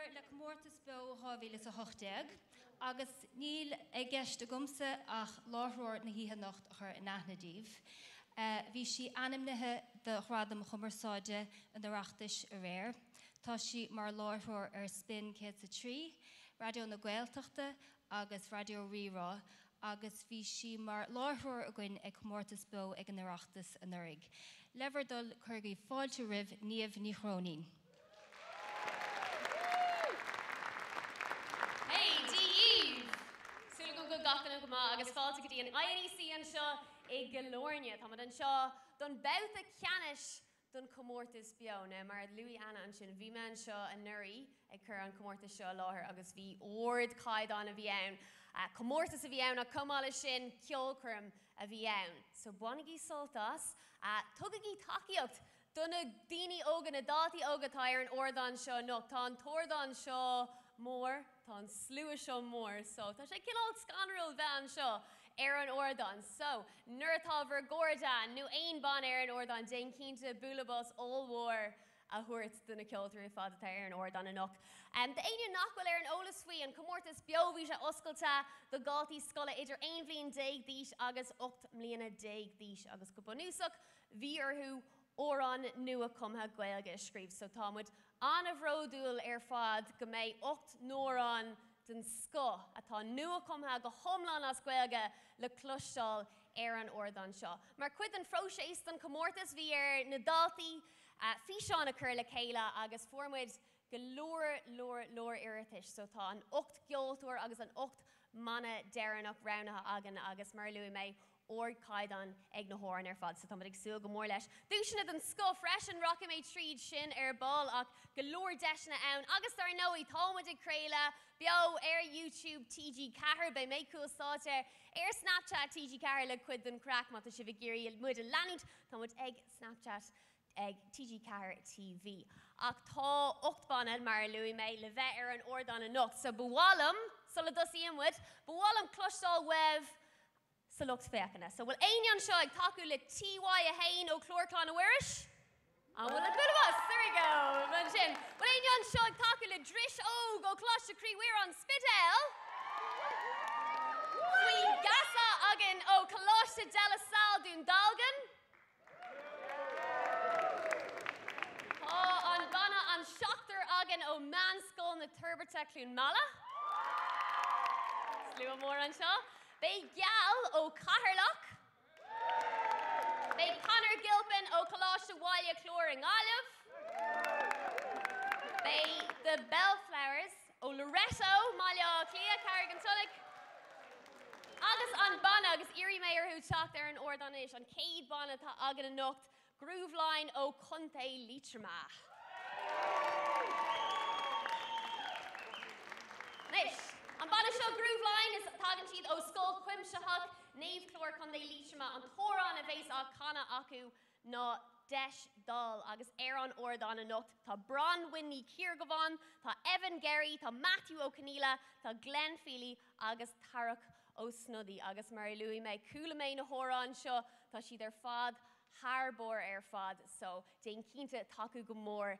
Lever le Comortas BEO hábhílas a hochdeag, agus níl gceiste gomsa ach láithreoir na híthe nacht a chur in aithnadíobh. Bhí si animnithe de chradam chumarsáide an oireachtais a réir. Tá si mar láithreoir spin 103, radio na Gaeltachta agus radio Rírá, agus bhí si mar láithreoir a gcuin ag Comortas BEO ag an oireachtas an uirig. Lever dul chuirgaí fáilte ribh níomh ní chrónín. Gachan go agus fáilte go dtí an INEC an seo i Galórne. Tá an seo don bouta ceannis don Comortas BEO mar Louis Anna an sin bhí man seo an nuirí ag chur an Comortas seo láthair agus bhí ord caidan a bhí ann. Comortas a bhí ann a cumála sin ceolcurm a bhí ann. So bunaigí soltas tugaigí takeíocht donna daoine óga na dátaí ógatá ar an ordan seo nó tá an tordan seo mór, tá an slua seo mór, so tá sé cinál scanrúil bhean seo ar an ordan. So, nuair atá bhar Gordon, nó aon ban ar an ordan, déan cínte búlabás all-war a thuirt duna ceoltarí fad atá ar an ordan anach. De aine nachhfuil ar an ólas faoi an Comortas BEO bhí sé oscailta do galtaí scola idir 1 bhliain 10 díos agus 8 mbliana 10 díos agus go bunúsach bhí orthú órán nua cumtha Gaeilge scríb. So támuid an a bhródúil ar fad go méid 8 nórán den sco atá nua cumtha go thomláin as Gaeilge le cloisteáil ar an ordan seo. Mar cuid an phróséis don Comortas bhí ar na dátaí fí seán a chur le chéile agus formid go leor iritis. So tá an 8 geoltóir agus an 8 mana dearannach ránatha agan agus mar luí méid or caidan ag na hóran ar fad, so tá ag súil go mór leis. Dúisina den sco freisin rocha méid tríd sin ar ball ach go leor deisna ann. Agus ar nóí támuid ag créile BEO ar YouTube TG Cahar bei méid cúlsáte ar Snapchat TG Cahar le cuid den crack mata si bh géirí muid a leanúint támuid ag Snapchat ag TG Cahar TV. Ach tá 8 banad mar luí méid le bheith ar an ordan a nocht. So bhualam, so le dosíon muid, bhualam cloisteáil webh sa lucht féachana. So bhfuil aon seo ag taú le TY a hain ó chlórclán a bhuiris? An bhfuil a good of us, there we go. Bhain sin. Bhfuil aon seo ag taú le dris ó go cloiste críomhuir an Spidel? Fuoi gasa agan ó cloiste dela sal dún dalgan? An bana an seachtar agan ó manscoil na turbata clún mala? Slua mór an seo. Bei geall ó Caharlach. Bei Conor Gilpin ó Coláiste Bhaile Clór an Gáilmh. Bei the Bellflowers ó Loretto Maile Clia Carrigan Tullig. Agus an bana agus Iri Mayor who teacht ar an ordan is an céad bana tá agan an nocht Groove Line ó Conte Leitrimach. Nish. An bana seo Groove Line is tagan siad ó Scoil Cuimseach, Naomh Clór chun é Leitrimach, an tóran a bhés á Canna acu ná deis dal agus ar an ordan a nocht. Tá Bron Winnie Kirgavan, tá Evan Gerry, tá Matthew O'Conneilla, tá Glenn Feely agus Tarach ó Snuddy agus Mary Louis méid coola méid na hóran seo tá siad ar fad Harbor ar fad, so déan cínta taú go mór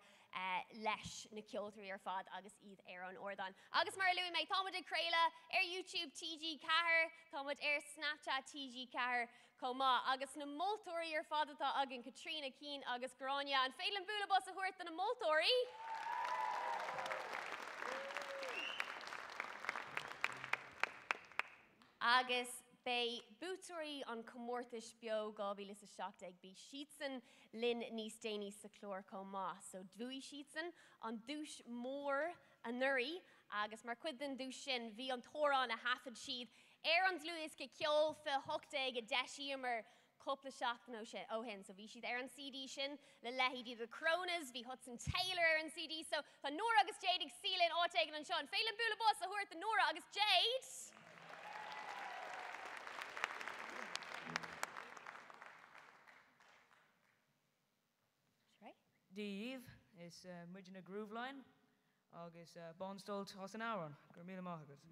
leis na ceoltarí ar fad agus iad ar an ordan. Agus mar luí méid támuid ag créile ar YouTube TG Cahar, támuid ar Snapchat TG Cahar comá agus na moltóirí ar fad atá agan Katrina Keane agus Grania an féilen búlabás a thuirt na moltóirí. Agus bei bútóirí an Comortas BEO gábhílas a seacht ag bí síitsan linn níos déanaí sa chlór comá. So dúí síitsan an dúis mór a nuirí agus mar cuid den dúis sin bhí an tórán a hafad siad ar an dlúis go ceol fe hochtaig a deisiamar coppla seachtain ó hin. So bhí siad ar an CD sin le leithidí the Cronas, bhí Hudson Taylor ar an CD. So tá Nora agus Jade ag sílan áteagan an seo. An féilen búlabás a thuirt the Nora agus Jade. Díomh is muidir na Groove Line agus Bonstolt has an Amhrán, gur míle maith agus.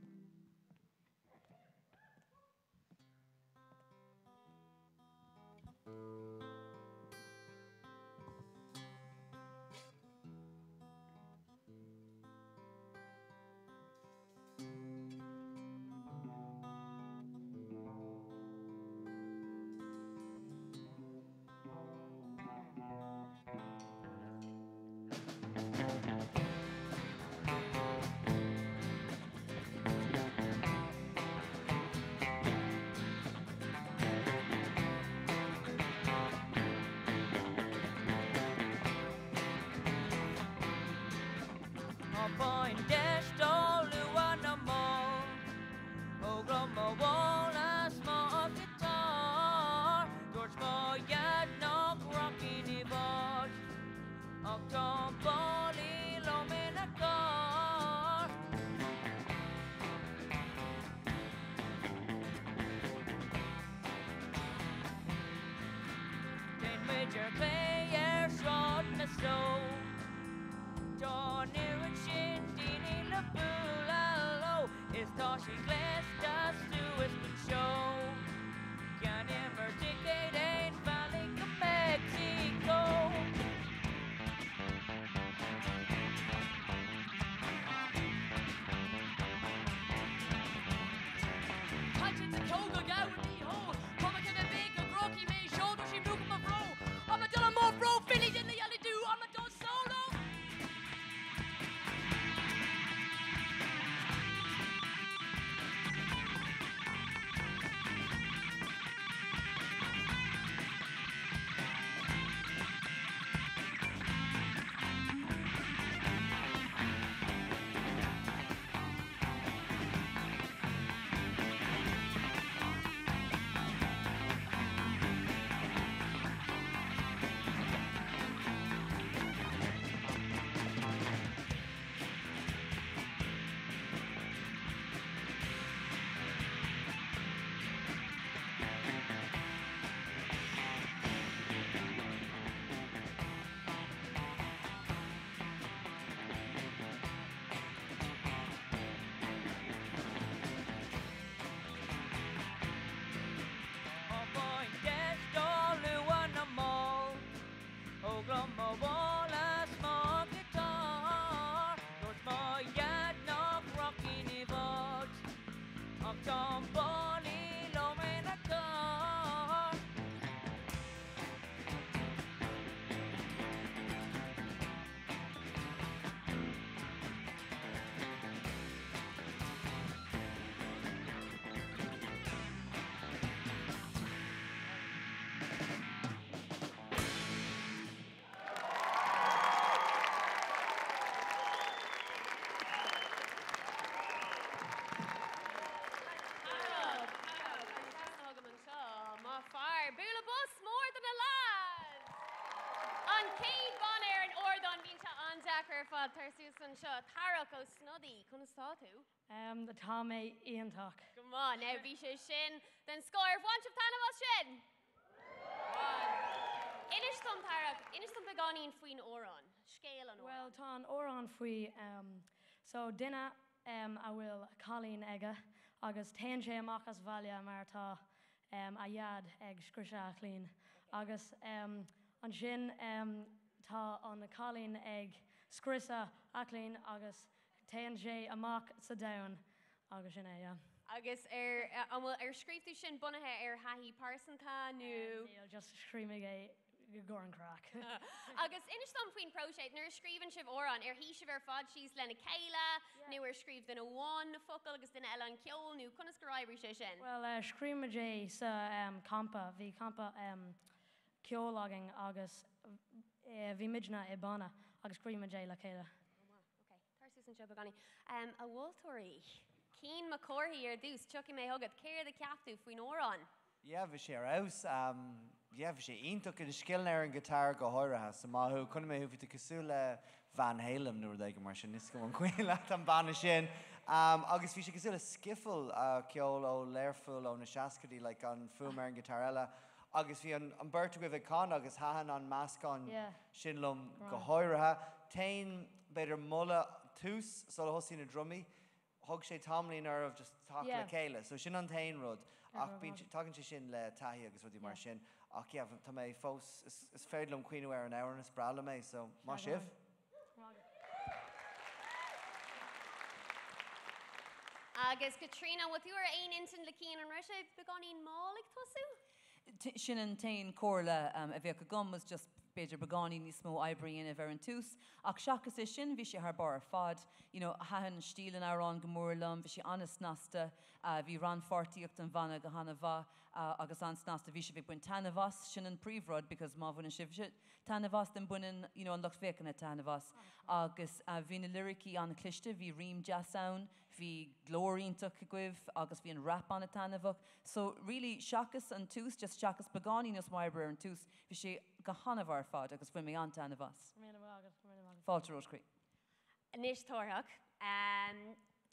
Fáin geistó luan mó ó gromma bhálas má guitar dúirt má iad nach rockin I bhd ach tá bálaí lom ina gcár Déan muidir léir sráid na sló Tá nuan sin daoine le búla Is tá sí gléasta suas go seo Cean imar ticéid éon bhealaí go Mexico Haitid a cóga gawan ní hó Cuma cin a big a groci mé shoulder sí múca ma bro Am a dul am more bro Philly din the yelly do am a dul solo Tarsusan seo Tarach ó snodí chun stáú. The Tommy Ian talk. Come on, now bhí sé sin den scóir bhainteh tanmh sin. Inis tom Tarach, inis tom beganín faoin órán, scéal an órán. Well, tá an órán faoi, so duine a bhfuil Colleen aige agus téann sé amachchas bhaile mar tá a dhead ag scrise a chlín. Agus an sin tá an Colleen ag scrisa a chlín agus téann sé amach sa domhan agus sin é, Agus bhfuil scríbtú sin bunathe haithí pásancha nó just scríimig é go an crack. Agus inis tom faoin próséid nuair scríbann sibh órán hí sibh fad síos lena céile nó scríb den bháin focail agus duine eile an ceol nó chunas go raibhrí sé sin. Well, scríimid é sa campa, bhí campa ceolaging agus bhí midna I bana agus scríimid é le céile. Tarsusan seo beganí. A bhiltóirí, cín ma cóirthaí dús, tuci mé thugad, céir de ceaptú faoin órán. Yeah, bhí sé aus. Bhí sé ionach in sciln ar an gitar go háirithe, sa maithú chuna mé bhí cosú le Van Halen nuair d mar sin is go an cuioine leat an banna sin. Agus bhí sé cosú le skiffle ceol ó léirfuil ó na seacadí le an fum ar an gitar eile. Agus bhí an burta go bheith can agus hahan an meascán sin lom go háirithe. Tain beidir mulla tús so le hosí na drumí, thug sé tamlín ar just tá le céile, so sin an tain rud. Ach bín tagann sé sin le taithí agus rudí mar sin. Ach tá mé fós is féidir cuioinú ar an áir na sprála mé, so má sibh. Agus Katrina, what you were ein intin le cían an Russia beganín málaigh tosú? Sin an tain cóirla a bheith go gom was just beidir beganí ní smó eibríon a bhar an tús. Ach seachas is sin, bhí sé haar bar fad, hahan stílan árán go mórlam, bhí sé anas nasta, bhí ran fortíocht an bhana go hana bha, agus ansnas de vishe vi bun tanavas sin an prívod because ma vun shivshit tanavas den bunin an lucht vekan at tanavas agus vina lyriki an cliste vi ream jazz sound vi glorine tuk gwiv agus vi an rap an a tanavok so really shakas and tus just shakas pagani nos myber and tus vi she gahanavar fad agus vi me an tanavas falter os creek Nish Torhak,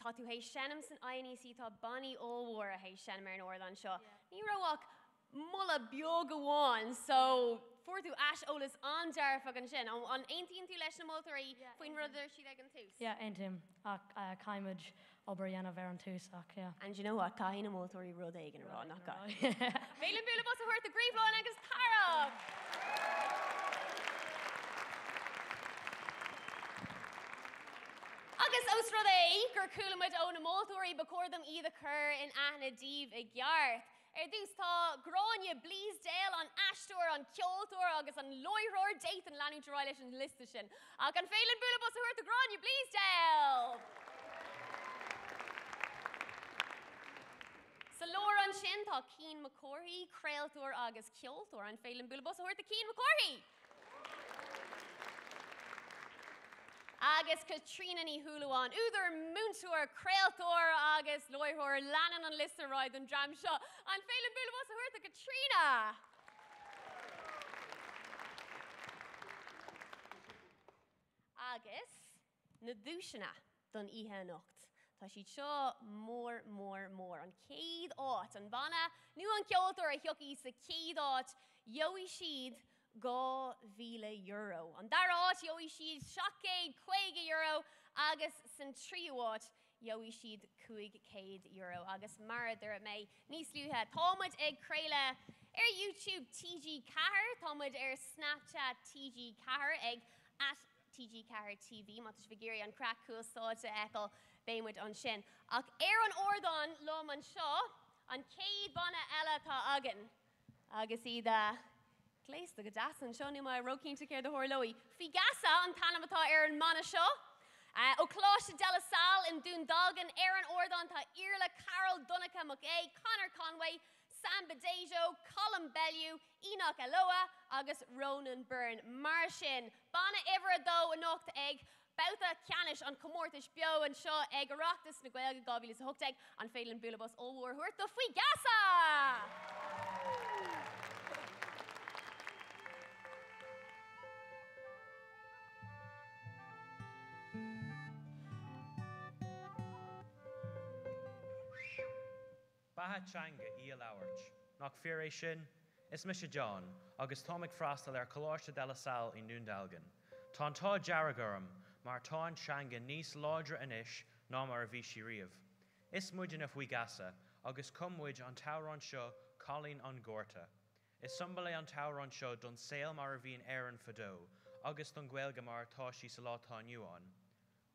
tá tú hééis senam san INEC tá bunny óhór a hééis sen mar an orlan seo. Ní roach mulla beag amháin, so fuair tú as ólas an dearfach an sin. An 18 tú leis na moltarí faoin rudidir si ag an tús. Yeah, eintim ach caiimid obair ver an tús ach yeah. And you know what, caiin na moltarí rud ag an rá nach ga. Féilen bula bus a chuirt a gríomhlán agus tarab. Agus os rud é gur cúlamid ó na moltóirí bacordam iad a chur in aithne díomh i gceart. Dús tá gráine Bleasdale an Astor an Ceoltóir agus an Loighróir déit an leanú de ráile an lista sin. Ach an féilen bula bus a chuirt a gráine Bleasdale. Sa lór an sin tá Cian McCorry, Crealtóir agus Ceoltóir an féilen bula bus a chuirt a Cian McCorry. Agus Katrina ní Huluán, úidir múntúir, Crealtóir agus Loighróir leanan an lista ráid an dram seo. An féilen bula bus a chuirt a Katrina. Agus na dúisina don ihe nocht. Tá siad seo mór an céad áit an bana nu an Ceoltóir a thiocfaí sa céad áit joí siad €2,000. An dar áit joí siad €750 agus san tríomháit joí siad €200 agus mar dur mé níos luúthe támuid ag creile YouTube TG Cahar, támuid Snapchat TG Cahar ag TG Cahar TV, matas vigéri an crack cool sáte ekel béimid an sin. Ach an ordan lom an seo, an céad bana eile tá agan. Agus iad gléis go dasan seo ní mai rocín te céir de horlóí. Fi gasa an tanamatá an mana seo. Ó Cláiste de la Salle in Dundalgan an ordan tá Irla Carol Donica McGay, Conor Conway, Sam Badejo, Colin Bellew, Enoch Eloa, agus Ronan Byrne. Mar sin, bana ivra dó a nocht ag bauta ceanis an Comortas BEO an seo ag Oireachtas na Gaeilge Gaibhí is a hocht ag an féilen bula bus óhór huirt do faoi gasa! Bahatchanga í lauert. Nach fear sin, is Misha John, agus Tomig Frastal Cláiste de la Salle in Dundalgan. Tá tá jaragarum, mar tá shanga níos ládra inis ná mar a bhí si riamh. Is muidin a bhui gasa, agus cummuid an tauran seo Colleen an Gorta. Is somebody an tauran seo don sail mar a bhín Aaron Fado, agus don Gaeilge mar tá sí sa látá nuán.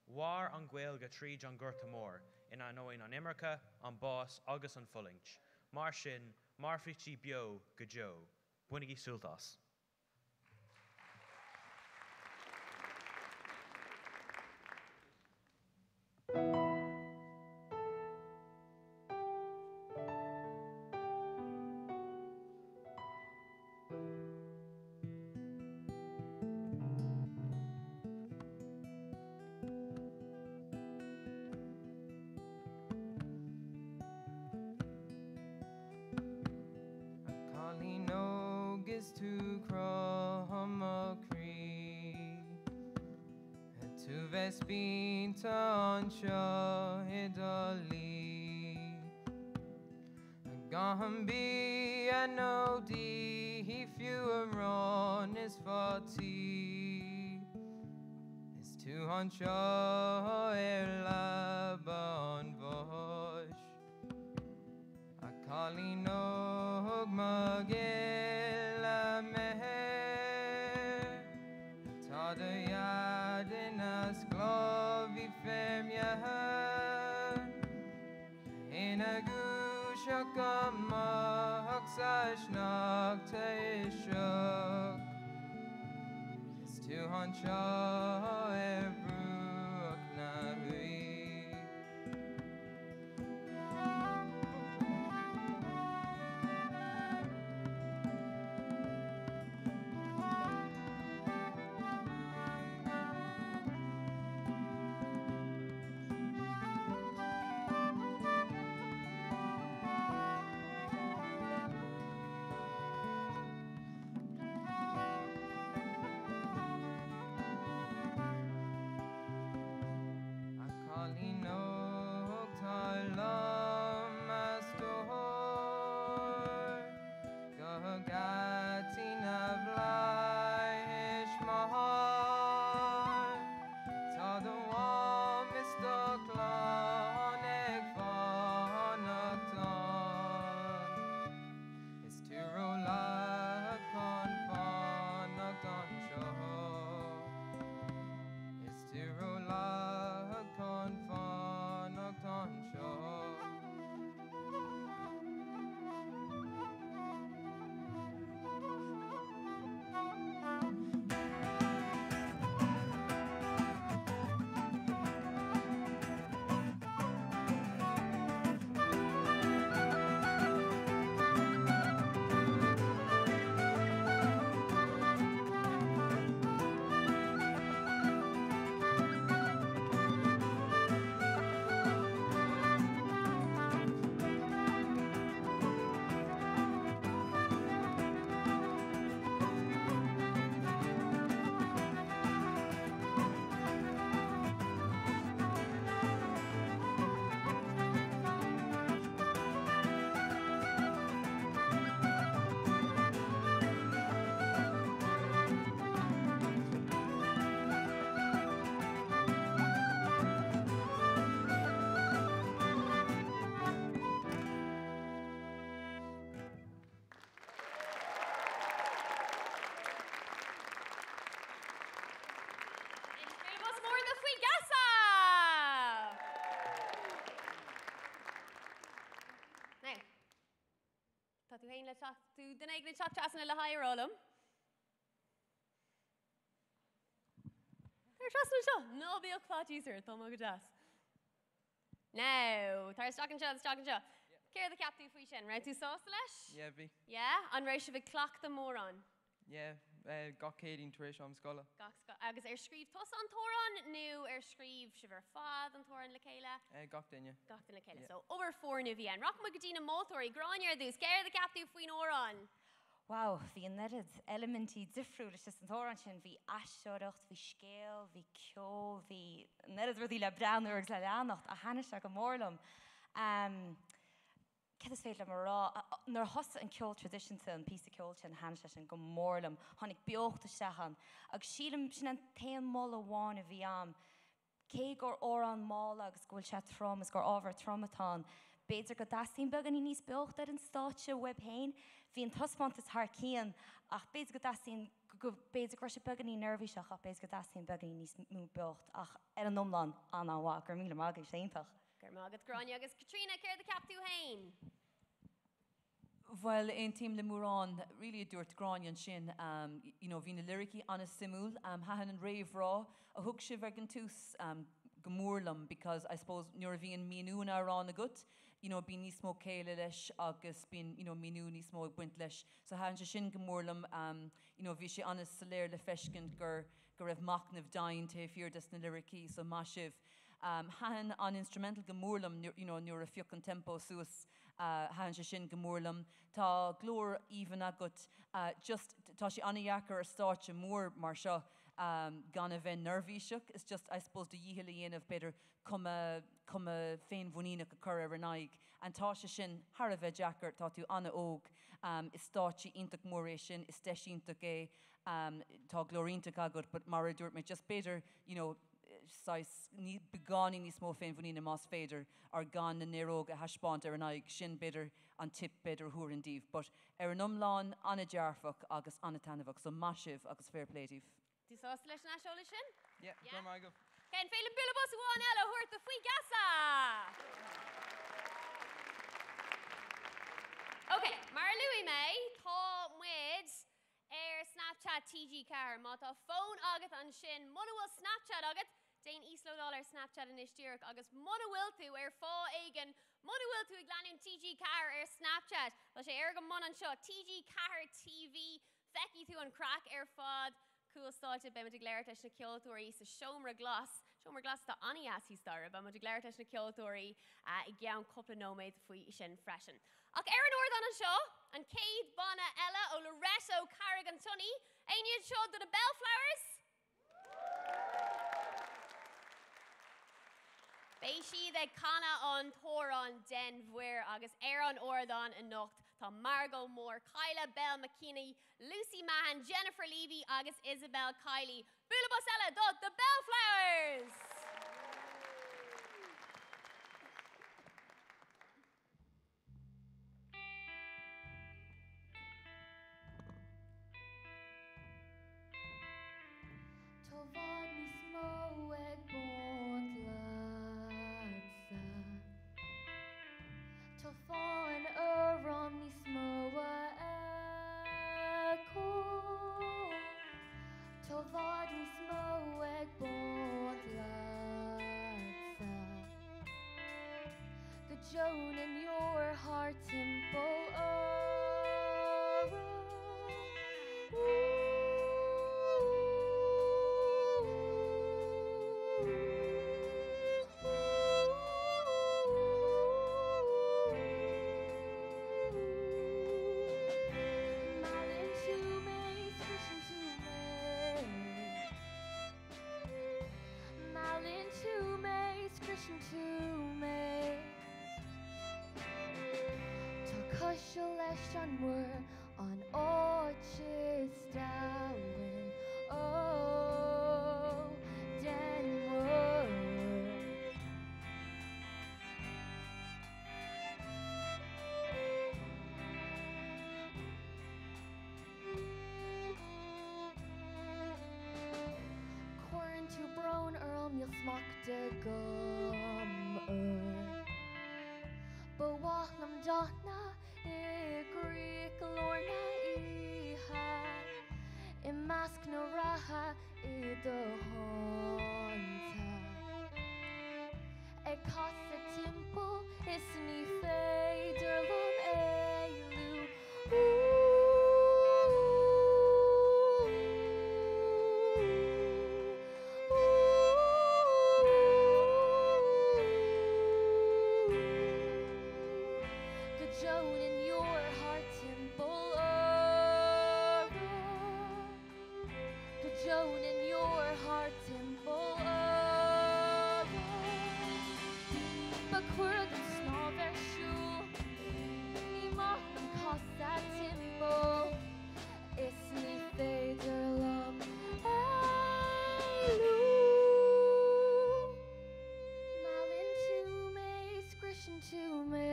War an Gaeilge tríd an Gorta mór, in anóin an Immercha, an Bás agus an Fullinch. Mar sin, mar frití BEO go Joe. Buinigí sultas. To Cromma Cree to Vespinta on Shaw Italy Gambi and no D if you run is 40 is 200 Laban Bosch a Colleen Maggie Glovi femia in a gushakama haksashnak taishak is 200 ebruk nahui tú den ag na chat tras na le hairolum. Tar tras na seo, no bíoch fá tísir, tá má go das. No, tar stock and seo. Céir the cap tú fwy sin, right? Tú sós leis? Yeah, bhí. Yeah, an rééis se bh cloch the mór an. Yeah, gach céadín tuéis am scola. Agus scríb tos an tóran, nó scríb se bhar fád an tóran le chéile? Gach daine. Gach den le chéile. So, over 4 nu bhí an. Rock mo go dtína mótóirí, gráinir dús, céir the cap tú fwy nóran. Wow, hí an nerid elementí difriúil is an tóran sin bhí aisteoireacht, bhí scéal, bhí ceol, bhí nerid rudí le breanúir le leannacht a haine se go mórlam. Cad is féad le mar rá, nar hosa an ceol tradiisianta an pí ceol sin haine se sin go mórlam, tháinig beochta seachan, agus sílam sin an taon móla bháin a bhí am, cé gur órán mála agus gúil se trom, gur ábhar tromatán, beidir go dastín began í níos beocht ar an stáitse web hain, hí an tospant is thar cían, ach beidir go dastín go beidir go se began í nervhíseach ach beidir go dastín began í níos mú beocht ach ar an nomlan an áhá gur míle mágaí séintach. Gur mágad gráine agus Katrina, céir the cap tú hain. Well, ein team le Murán, really a dúirt gráin sin, you know, hí na lyricí anna simúl, hahan an réimh rá, a thug si bhegan tús gomórlam, because I suppose nuair a bhíon míún arán a gut, you know, bí níos mó céile leis agus bín, you know, míú níos mó buint leis. So hahan se sin gomórlam, you know, bhí sé anna saléir le feiscint gur raibh macnamh dain te fior des na lyricí, so má sibh. Hahan an instrumental gomórlam, you know, nuair a fioc an tempo suas, hahan se sin gomórlam. Tá glór even agat, just tá sé annaheachar a stáitse mór mar seo gan a bheith nervhíiseach. It's just, I suppose, the díhil dhéanamh beidir cuma féin bhuaína go cur ar an aig. An tá sé sin har a bheith deachar tá tú anna óg, is stáitse ionach mór é sin, is deisíntaach é, tá glóríntaach agat, but mar a dúirt me just beidir, you know, begáí níos mó féin bhuaína más féidir ar gan na néróg a haspáint ar an aig sin beidir an tip beidir thuair an díomh, but ar an umláin anna dearfach agus anna tanamhach, so maisibh agus fair playtíh. Tú sós leis na seola sin? Yeah, gur mágah. Cén féile bulabos bháin eile thuirt a faoi gasa! Ok, mar luí mé, tá muid Snapchat TG car, má tá phone agat an sin, muna bhfuil Snapchat agat, Dain $10 Snapchat in Ishtirak, agus muna bhfuil tú fá aigen, muna bhfuil tú ag leanúin TG car Snapchat, le sé go muna an seo, TG car TV, feici tú an crack fad, cool stáilte be muid léir teis na ceoltóirí sa seomra glas tá anias hí star, be muid léir teis na ceoltóirí I gceann cúpla nóméid faoi sin freisin. Ach ar an ordan an seo, an céad bana eile ó Loretto Carrigan Tunney, aoniad seo do the Bellflowers. Béisi de canna an tóran den bhuir agus ar an ordan in nocht tá Margot Moore, Kyla Bell McKinney, Lucy Mahan, Jennifer Levy agus Isabel Kiley. Bulabos eile do the Bellflowers. Tovad mis moeg bont ladsa. Tofan aram mis moa echo. Tovad mis moeg bont ladsa. The Joan in your heart temple on orchard stowin, oh, Denwood. Corn to brown earl meal smock de gum Bewahlam donna Greek mask na raha I do hanta. E casa timpo is ni féidir lum éilu. Joan in your heart temple, the Joan in your heart temple, but quirk snar versjul, ni machen kosta temple, is ni fader lum, eilu. Malin to me, scrishin to me.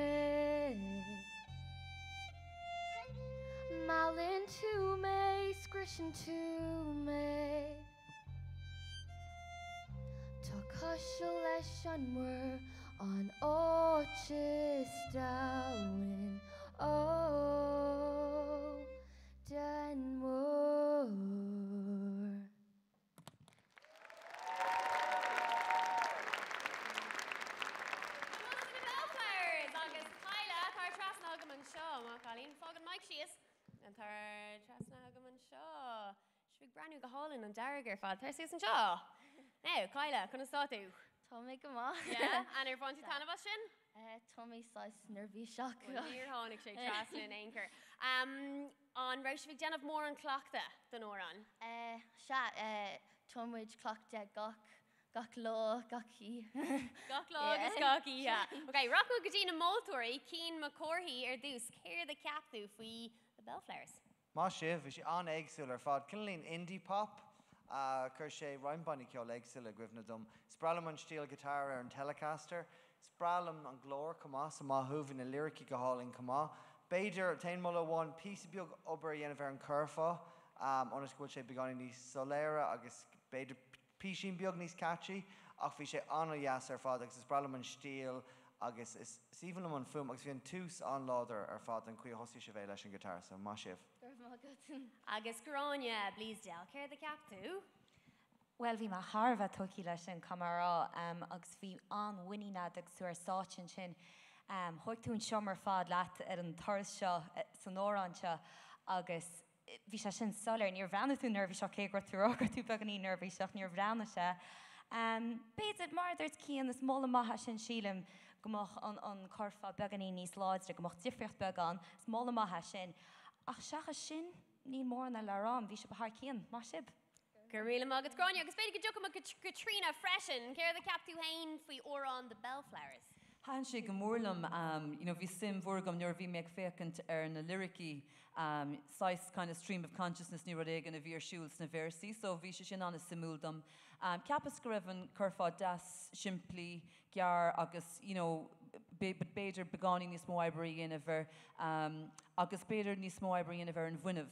Malin to me, scrishin to me. Takashalesh were on orchis down oh Denmore. And her trasna hagaman shaw. She big brand new gaholin and Darriger fad. Her Susan Shaw. Now, Kyla, can I start you? Tommy Gama. Yeah, and her Fonty Tanavashin? Tommy size nervy shock. Near Honig, she trasna and anchor. On Roshvig Den of Moore and Clockta, the Noran. Shat, Tomwich clocked gok law, gocky. Gok law, gocky, yeah. Okay, Rocco Gajina Moltori, Keen McCorhy, Deuce, Care the Captu, Fee the Bellflowers. Má sibh is an éagsúil ar fad cinlín indie pop chur sé roimbunny ceol éagsúil a gcuimhne dom. Sprálam an steel guitar ar an Telecaster, sprálam an glór cumá sa má thuimhí na lyricí go hálainn cumá. Beidir tain mulla bháin píosa beag obair dhéanamh ar an curfa, onas gúil sé beagán níos soléire agus beidir písín beag níos catchy, ach bhí sé anna dheas ar fad agus sprálam an steel agus is even an fum agus bhíon tús an láidir ar fad an chuí hosí sé bhéh leis an guitar, so má sibh. Agus Grania, Bleasdale, Care the Captu. Well, bhí mar Harva tuí leis an camerará agus bhí an winine agus suair sáin sin. Thug tún siomar fad leat ar an thuras seo san órán seo agus bhí sé sin solar níor bhreanna tú nervhí seo cé gur túrágur tú beganí nervhí seach níor bhreanna se. Béad mar dúirt cían is móla maithe sin sílam gomach an corfa beganí níos láidre gomach difriocht began, is móla maithe sin. Ach seacha sin ní mór na lerám, bhí se bethar cían, má sib. Garila Muggets Grania, agus beidir go Katrina Freshen, Care the Captu Hain, Fee Oran the Bellflowers. Han sé go mórlam, bhí sim bhórgam nuair bhí meag fécant ar na lyricí, sais kind of stream of consciousness ní rud éigean a bhí ar siúils na versaí, so bhí sé sin anna simúldam. Ceapas go raibh an curfá das siimplí gear agus, beidir begáí níos mó ebraí dhéanamh agus beidir níos mó ebraí dhéanamh an bhuiineh,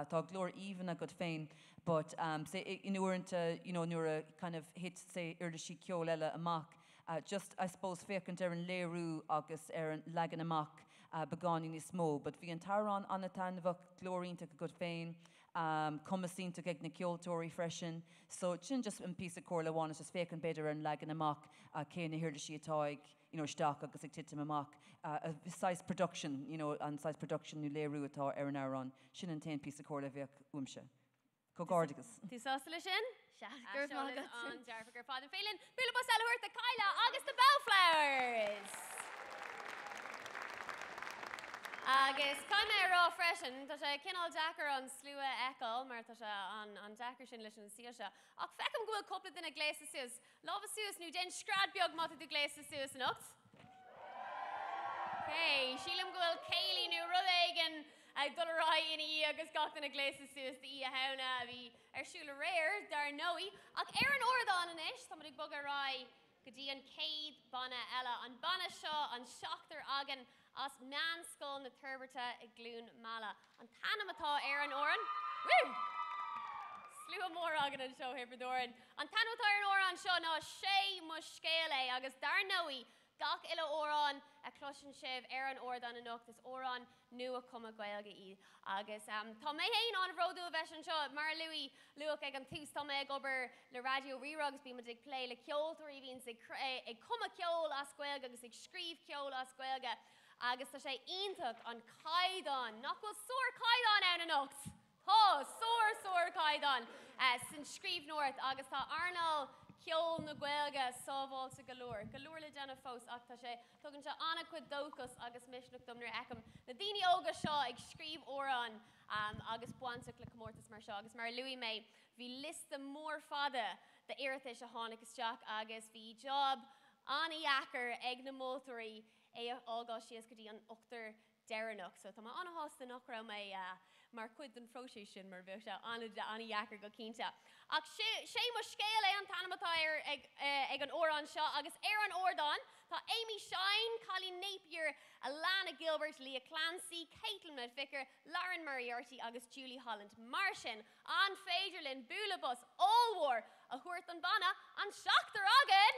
tá glór even a go féin, but say in uanta, nuair a kind of hit, say, irda sí ceol eile amach, just, I suppose, fécant ar an léirú agus ar an legan amach begáí níos mó, but bhí an tarrán anna tanmhach glórínta go féin, cumasínta ag na ceoltóirí freisin, so sin just an pí of cór leháin is just fécant beidir ar an legan amach cé na hiirda sí atáig, steach agus ag titim amach, size production, an size production nu léirú atá ar an árán, sin an tain pí of cór le bheith uimse. Cogárdagus. Tú sásta lei sin? Gur Seolad an dearfagur fád an félin. Bula bus eilehairt a Kyla agus the Bellflowers. Agus caiime rá freisin, tá sé cinál Jackar an slua eáil, mar tá sé an Jackar sin leis an sia se. Ach fecam gúil coppla duna gléasa suas. Lábha suas nú den scrad beag mata tú gléasa suas nocht. Hey, sílam gúil Caylí nú rud éigen ag dul rá ina agus gach duna gléasa suas de í a hauna bhí ar siúla réir dar nóí. Ach ar an ordáin inis, tá ag bug a rá go dtí an céad bana eile an bana seo an seachtar agan as meanscoil na turberta I glún mala. An tanam atá ar an oran. Woo! Slú mór agan an seo hebredoran. An tanam atá ar an oran seo ná sé mu scéile agus dar nóí Gach illa óran a closin sibh an ordan an ucht is óran nua cuma Gaeilge í. Agus tá mé héin an bhródú a bheits an seo, mar Louis luach ag an tús tá mé gobar le radio rirugs bí mu ag play le ceoltarí bhín ag cuma ceol as Gaeilge agus ag scríb ceol as Gaeilge. Agus tá sé ionach an caidan, nach bhfuil soir caidan ann an ucht. Tá soir caidan sin scríb nóirt agus tá Arnall ceol na Gaeilge sábháilte galúir. Galúir le déanamh fós ach tá sé tugann sé anna chud dóchas agus misneach dom nuair eicem. Na daoine óga seo ag scríb óran agus buantach le Comortas mar seo. Agus mar Louis mé, bhí lista mór fada de iiritas a tháinig isteach agus bhí job anna dheacair ag na mótarí ágáil sios go dtí an uachtar deireanach. So tá má anna hásta nach raibh mé mar chud an fróisí sin mar bheith se anna dheacair go cínte. Ach sé mo scéal an tanamatáir ag an órán seo agus an ordan tá Amy Shine, Colleen Napier, Alana Gilbert, Leah Clancy, Caitlin McVicker, Lauren Moriarty agus Julie Holland. Mar sin an féidirlinn búlabus allmhór a thuairt an bana an seachtar agad.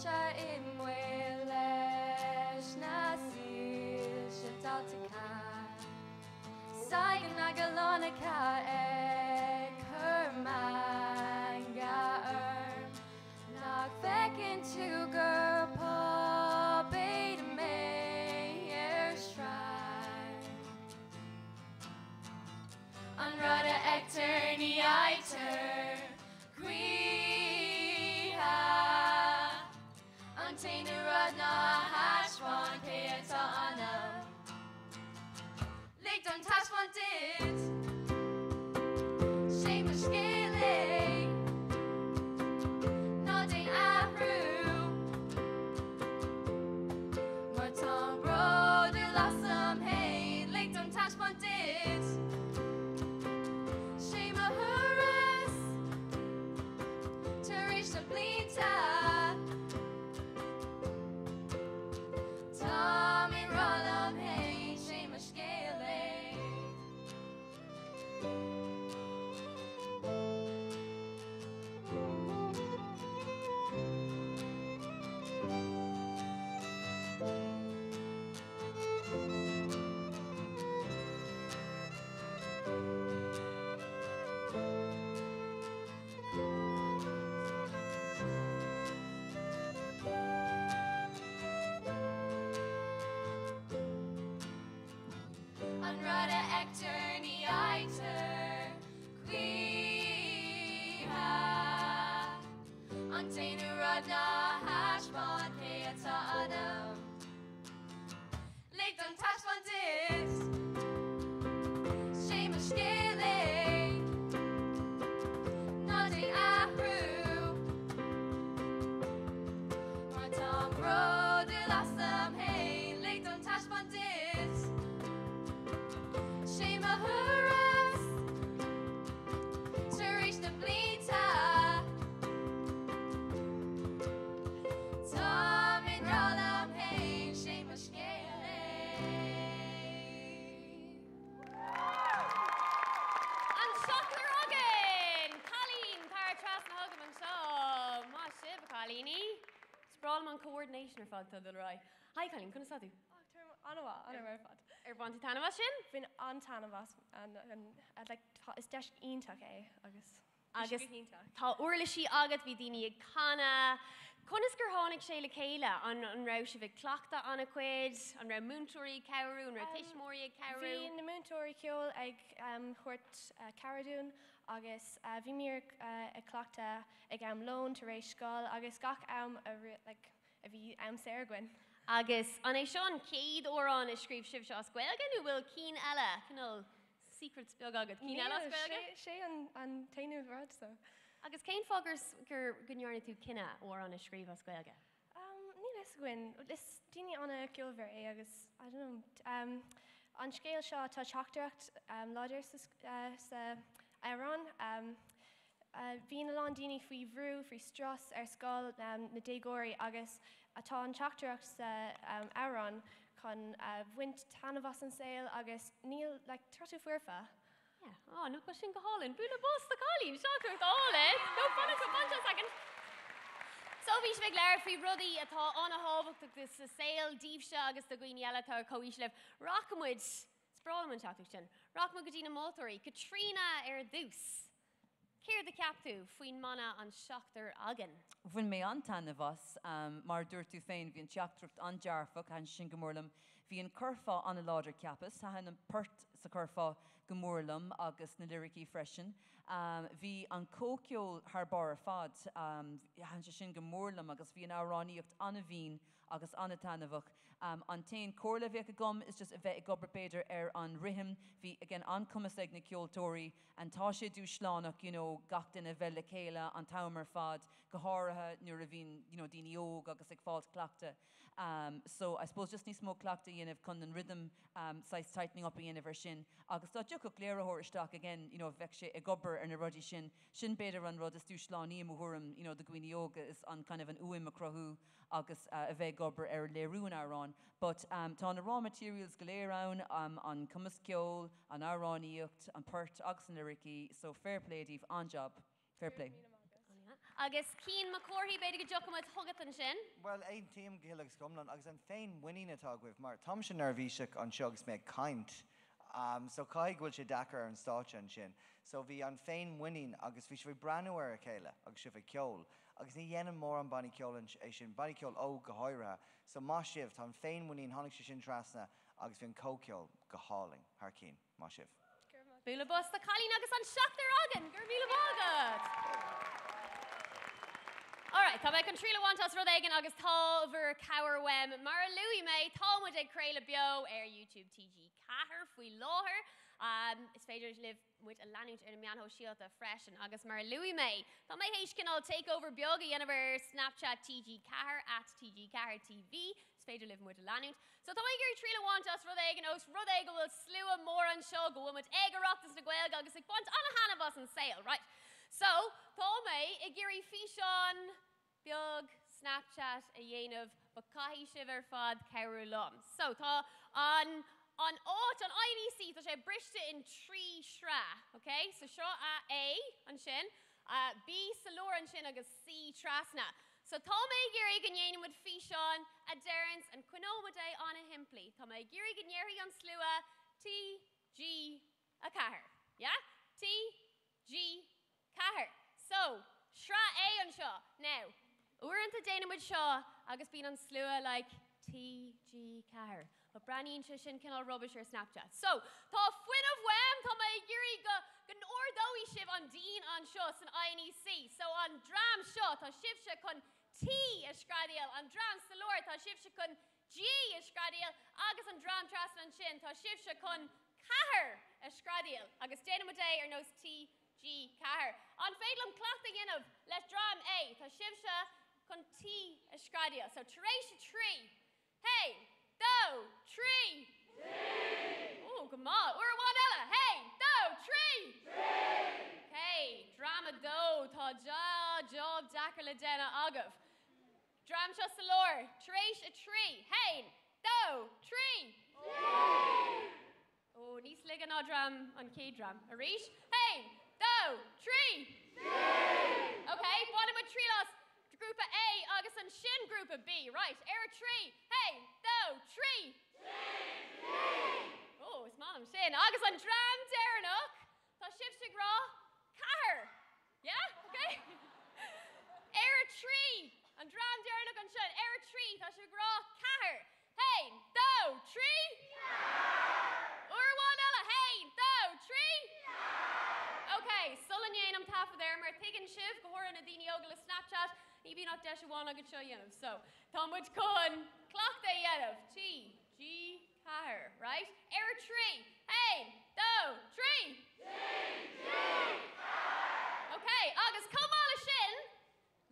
Cha in Wales na sil shataltika Saigan na galonica ek hermanga Knock back into girl pop beta mayor shrine Unrada ector ni iter Tainú rud na haisfáin cé atá anam. Lig don taisfáin dit, sé mo scéala, ná dé ahrú. Mar tá bródú lasam hain, lig don taisfáin dit, sé mo thuras, tar éis na blianta. Unrada Hector ni aiter Quiha An Dainu Rodna Hashbon Heata Adam Leg don Tashbon Dit Shame of Skele Nodding Ahru Martam Road Ilasam Hey Leg don Tashbon Dit Shame of Huras To reach the Blita Tom in Rolam Hey Shame of Skele An Shockler Ogin! Colleen, Paratras na Hugam an Shaw. Ma Shiv, Colleenie. Sprawlman coordination fad to the right. Hi, Colleen, can I start you? Anna fad. Bantu Tanava Shin? Bhín an tanmhas is deis ionach é agus. Agus tá uirla sí agat bhí daoine ag cana. Conas gur tháinig sé le chéile an rá si bheith cleachta anna cuid, an rá múntúirí ceú, an rá tiismóirí ag ceú. Bhí na múntóirí ceol ag chuirt Caradún agus bhí mír ag cleachta ag lón tar éis scoil agus gach a bhí séirghain. Agus an é seán céad órán is scríb sibh seo scuilgan nó bhfuil cín eile cinál secrets beag agad cín eile scuilgan? sé an tainú rud so. Agus céin fágur gur gnearna tú cinenne órán is scríb scuilga? Ní leis gin, is daoine anna ceolbhar é agus I don't know. An scéal seo tá teachtareacht láidir sa Amhrán. Bhí na lán daoine faoi bhrú, faoi stras ar scáil na dégóirí agus atá an teachtareacht sa Amhrán chun bhaint tanmhas an saoil agus níl trasú fuirfa. No go sin go hálinn, búna bós na Colleen, seaú hálinn, go fanna go bunta second. So bhí sé léir faoi rudaí atá anna hábhacht agus sa saoil díobse agus do gcuoine eile tá comhís leh Rachamid, sprálaman teachtaí sin, Rachamid go dtí na mótóirí, Katrina ar dús. Céir de ceaptú faoin mana an seachtar agan. Bhain mé an tanmhas mar dúir tú féin bhí an teachtracht an dearfach an sin go mórlam. Bhí an curfá an láidir ceapas, tá an pert sa curfá go mórlam agus na lyricí freisin. Bhí an cóceol th bar fad an sin go mórlam agus bhí an áráníocht anna bhín agus anna tanmhach. An tain cóla bheith a gom is just a bheith gobar beidir an rihim. Bhí again an cumas ag na ceoltóirí an tá sé dú slánach gach duine bheith le chéile an tamar fad go háirithe nuair a bhín daoine óg agus ag fáilt cleachta. So I suppose just níos mó cleachta dhéanamh chun an rhythm size tightening up a dhéanamh sin. Agus tá deoch go léirethir isteach again bheith sé ag gobar ar na rudí sin beidir an rud is dú sláníí mhuam do gcuoine óga is an kind of an uim a crothú agus a bheith gobar ar léirún árán. But tá na raw materials go léirán an cumas ceol, an áráníocht, an pert agus an lyricí, so fair play díobh an job. Fair play. Agus cín macóirí beidir go deocha thugad an sin? Well, ein tíam ghileag scomlan agus an féin winning atá goibh mar Tom sin nervhíiseach an seogus méid caint. So caiig bhfuil sé dachar an stáit an sin. So bhí an féin winning agus bhí sé breanú ar a chéile agus si bheith ceol. Agus ní dhéanam mór an banna ceol é sin banna ceol ó go háirithe. So má sibh tá an féin winning tháinig sé sin trasna agus bhí an cóceol go háling th cín má sibh. Búla bus na Colleen agus an seachtar agan, gur míle bágad. Alright, tá bheith an tríle bhaintas rud éigean agus tábhar cabhar wem mar Louis May támuid ag Creile BEO ar YouTube TG Cahar faoi láthair. Is féidir live muid a leanúint ar na meanthó síalta freisin agus mar Louis May. Tá mé hééis cinál takeover beaga dhéanamh Snapchat TG Cahar @TG Cahar TV. Is féidir live muid a leanúint. So tá mé gur tríle bhaintas rud éigean os rud éige bhfuil slua mór an seo go bhfuil muid éigeachtas na Gaeilge agus ag buint anna hanabas an saoil, right? So, tá mé ag géirí físeán beag Snapchat a dhéanamh ba caithí sibh ar fad ceú lom. So, tá an áit an IDC tá sé briste in trí sra, okay? So seo A an sin, B sa leor an sin agus C trasna. So tá mé géirí go dhéanamh mud físeán a deirins an cuinómada anna himplí. Tá mé géirí go ndéirí an slua TG a Cahar. Yeah? TG Cahar. So, sra A an seo. Now, uairanta déanamh seo agus bíon an slua like TG Cahar. but branín sin cinál rubbish ar Snapchat. So, tá fuin of wham, tá mai giri gan ordói sib an dín an seo san INEC. So, an dram seo, tá sib se kun T a scradial, an dram salor, tá sib se kun G a scradial, agus an dram tras an sin, tá sib se kun Cahar a scradial, agus déna mo day ar nos T, G, Cahar. An feidlam clachta of let dram A, tá sib se kun T a scradial. So, Teresia tree. Hey, do, tree. Tree. Oh, come on. Ura one ella. Hey, do, tree. Tree. Hey, drama do, ta job dakar le dena agav. Dram sha salor, Teresh a tree. Hey, do, tree. Tree. Oh, nis lega na dram on K dram. Arish. Hey, do, tree. Tree. Okay, bottom of tree loss. Group of A, agus an shin group of B, right? Air a tree. Hey, do, tree. Tree. Oh, it's man shin. Agus an dram dernuk. Ta shif shigra. Cahar. Yeah? Okay? Air a tree. An dram dernuk an shin. Air a tree. Ta shigra. Cahar. Hey, do, tree. Urwan ella. Hey, do, tree. Okay, sullen yen am tafa there. Mer thigan shiv. Gohora na dini ogla Snapchat. Maybe not dash one I could show you. So, Tomwich Kun, clock day yet T, G, Cahar, right? Air tree. Hey, do, tree. Tree. Okay, August come on a shin.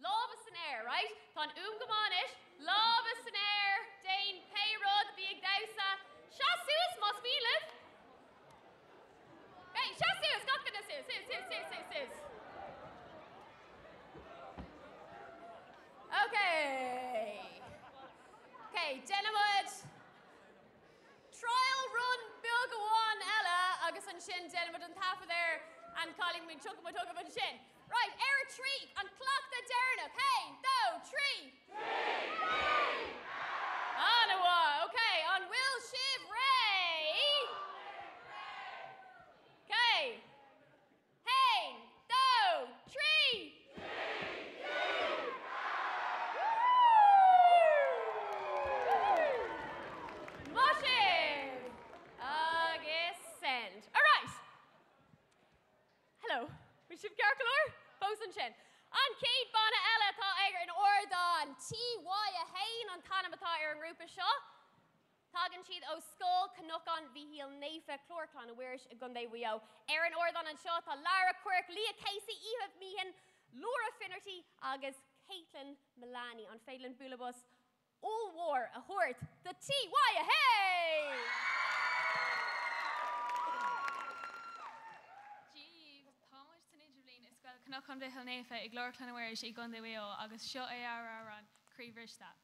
Love is an air, right? Ton gamanish. Love is an air. Dane, payrod, big dausa. Shasus must be live. Hey, Shasus, not gonna sis. Okay, Denimud. Trial run Bilgawan Ella, Agus and Shin, Denimud and half of there, and calling me Chukamatug and Shin. Right, air a tree, and clock the Dernock. Hey, do, tree. Tree. Anawa, okay, on Will Shiv Ray. Okay. Hey, do, tree. Hello, we should Garkalor, Bosun Chin. An Kate Bana Ella Tha Eger in Ordon, T.Y. a Hain on Tanamata in Rupa Shaw. Tagan Sheed O Skull, Canucon, Vihil Nefa, Chlorclan, Wirish, Gunday Wio, Erin Ordon and Shaw, Lara Quirk, Leah Casey, Eva Meehan, Laura Finnerty, Agus, Caitlin Milani on Phelan Bulabus, All War, a Hort, the T.Y. a Hey! Cnochan de Hilnefa, I glor Clanaware, she gone the way, August shot a ran, Creeverish that.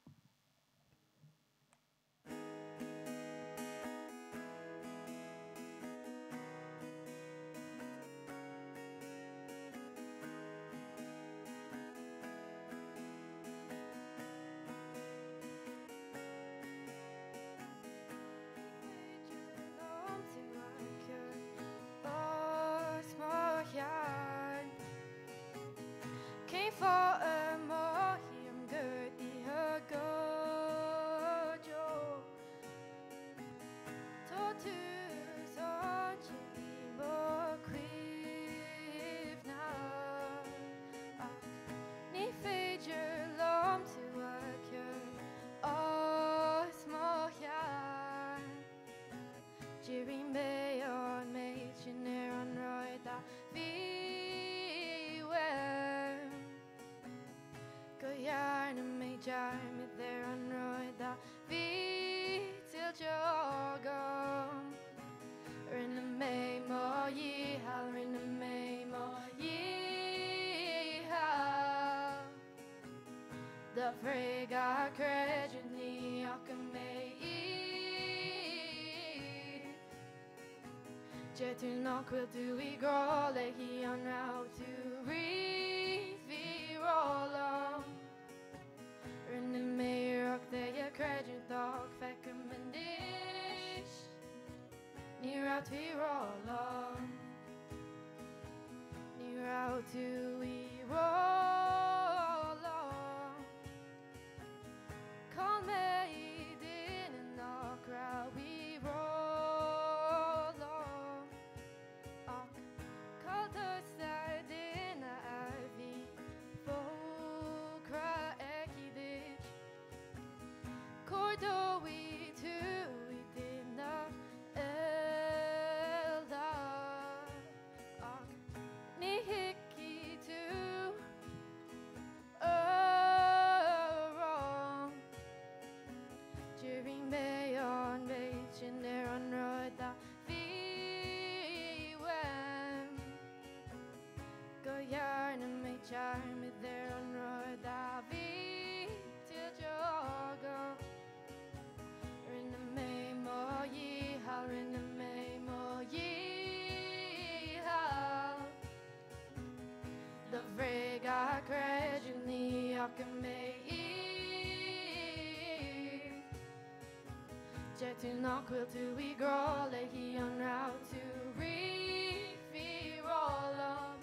Frega Krejani Akamei Jetuna Quill do we grow Lehi on route to Revi Roll In the mayor of the Krejant dog Fekamandish Near out we roll Near out to we roll Call me in a crowd Jet to knock will to we grow like he on route to reefy roll up.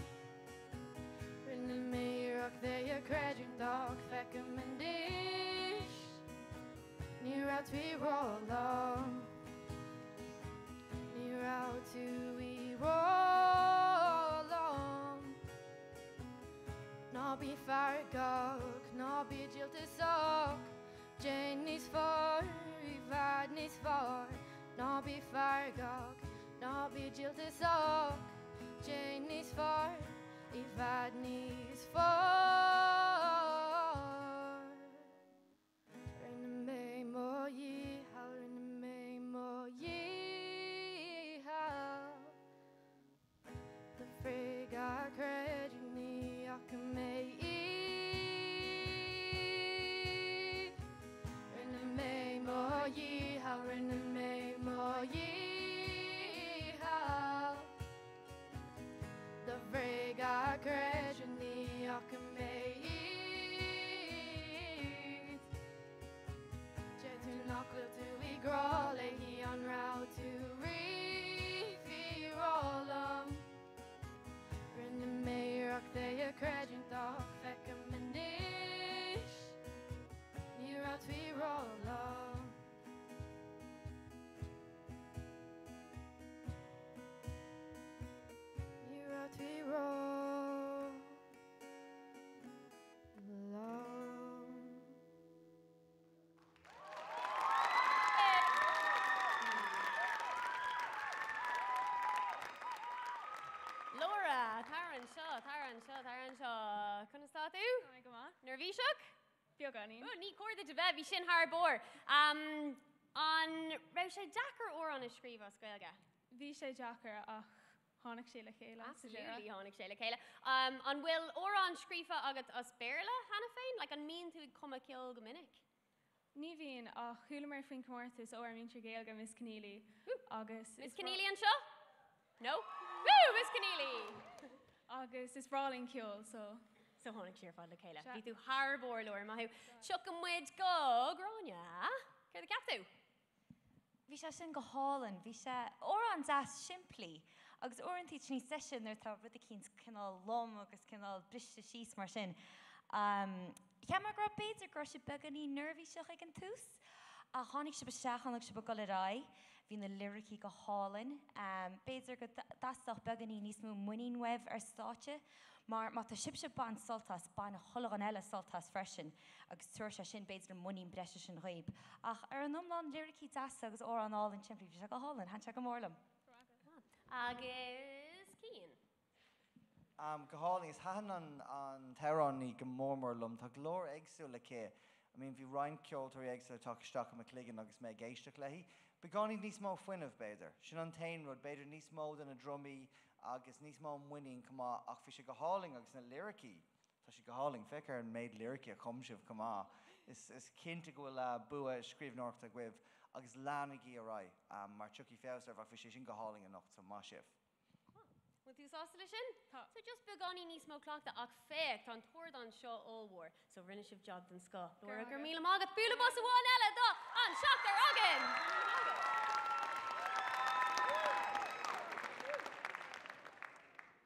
In the mayor of the crediting dog, feckum and dish. Near out we roll up. Near out to we roll up. No be fargog, no be jill to sock. Jane is for. Vad ni svar, nå blir fargag, nå blir jill til såk. Jane ni svar, I vad ni svar. Rinne mig må gi hal, rinne mig må gi hal. The friga credit ni ak mig I. Ye how in the May more ye how the Vrega Gretchen the Akame Jetu Knuckle to we grow lay he on route to reefy roll in the mayor of the Gretchen dog feckum and dish near out we roll Taran Shaw. Can I start you? Go on. Nervishuk? Fiogani. Oh, ní córda de bheith, bhí sin harbór. An raibh sé Jackar ó an iscríomh scoilge? Bhí sé Jackar ach tháinig sé le chéile. Absolutely, tháinig sé le chéile. An bhfuil ó an scrífa agat as béirle hana féin? Like an mín tú cuma cill go minic? Ní bhíon ach chuúla mar faoin Comortas ó Amhrán Nuachumtha Gaeilge Miss Keneally agus... Miss Keneally an seo? No? Woo, Miss Keneally! Agus is bráling ciúil, so... So tháinig siar fád le chéile. Bhí tú harbór leir maithú. Tuach an muid go gráine. Céir the capú? Bhí sé sin go hálan, bhí sé ó an das siimplí, agus orintí trí session ar tá rud a cíns cinál lom agus cinál briste síos mar sin. Ceamar gra beidir gur sé beganí nervhí seach ag an tús, a tháinig se besteachanach se go le rá, hí na lyricí go hálan, beidir go dasach beganí níos mú muín webh ar státe, mar tá sibse ban soltas, ban chola an eile soltas freisin, agus tuair se sin beidir muín breise sin roiib. Ach ar an umlán lyricí dasa agus ó an álan siimplí, bhí se go hálan, han se go mórlam. Agus cín? Go hálan is haan an teránaí go mórmórlam, tá glór éagsú le cé. I mean, bhí Ryan ceoltóirí éagsú tá isteach am clígan agus mé géisteach leihí, begáí níos mó fuinmh beidir. Sin an tain rud beidir níos mó den na drumí agus níos mó muinín cumá ach fi sé go háling agus na lyricí. Tá sé go háling fecar an méid lyricí a chumsibh cumá. Is cinnte go bhfuil bua scríbhneoireachta guibh agus lánigí a rai, mar tuí féasar bh fi sé sin go háling a nacht sa má sibh. Moet tú sásta sin? So just begáí níos mó cleachta ach féach tá tuair an seo óhór, so rinne sibh job den sco. Dúra gur míle mágad buúla bos a bháin eile dó an seachtar agin!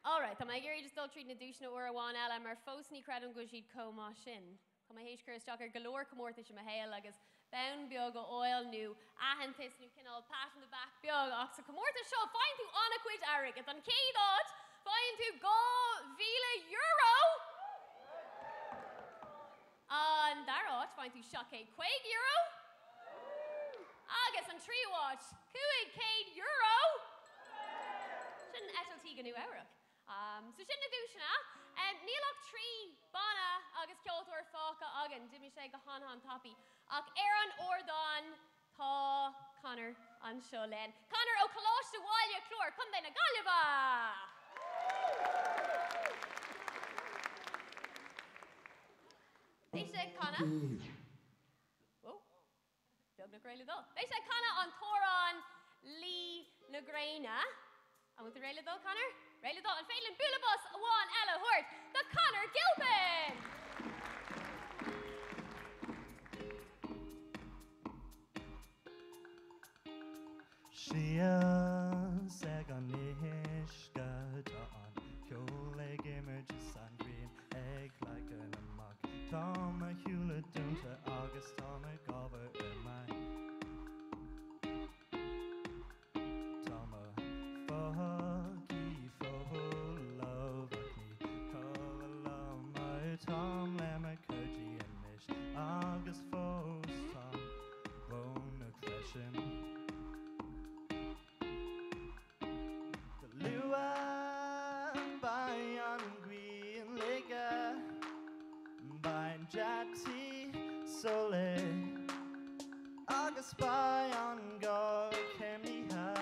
Alright, tá mai géirí just dul tríd na dúisna uair a bháin eile mar fós ní credim go siad comá sin. Tá mai héiscur isteachar golóir Comortas sem a héil agus ben beag o oil nu, ahantis nu cinál pat in the back beag ach sa Comortas seo fáin tú anna cuid airig at an céadát fáin tú go €1,000 an darát fáin tú seo €2 agus an tríháit €200 sin etotí gan nu airig. So sin na dúisina, nílach trí bana agus ceoltóir fáca agan, dimi sé go han tapi. Ach an ordan tá Conor an seo len. Conor ó Coláis de Bháile clór, chun na Gaillimhe! Bhí sé Conor. Oh, beag na gréile dó. Bhí sé Conor an tórán lí na gréine. An with the réile dó, Conor? Réile dó an féilin búlabos a bháin eile thuirt, the Conor Gilpin! Sias ag an ishka an Kjol ag images an green egg like an amok Tom a hula dunta August Tom a gover my Tom a foggy full of me Call my Tom lemma kurgi and ish August fos Tom bone a crescent Lua by on green lega by Jati Sole August by on go Kemiha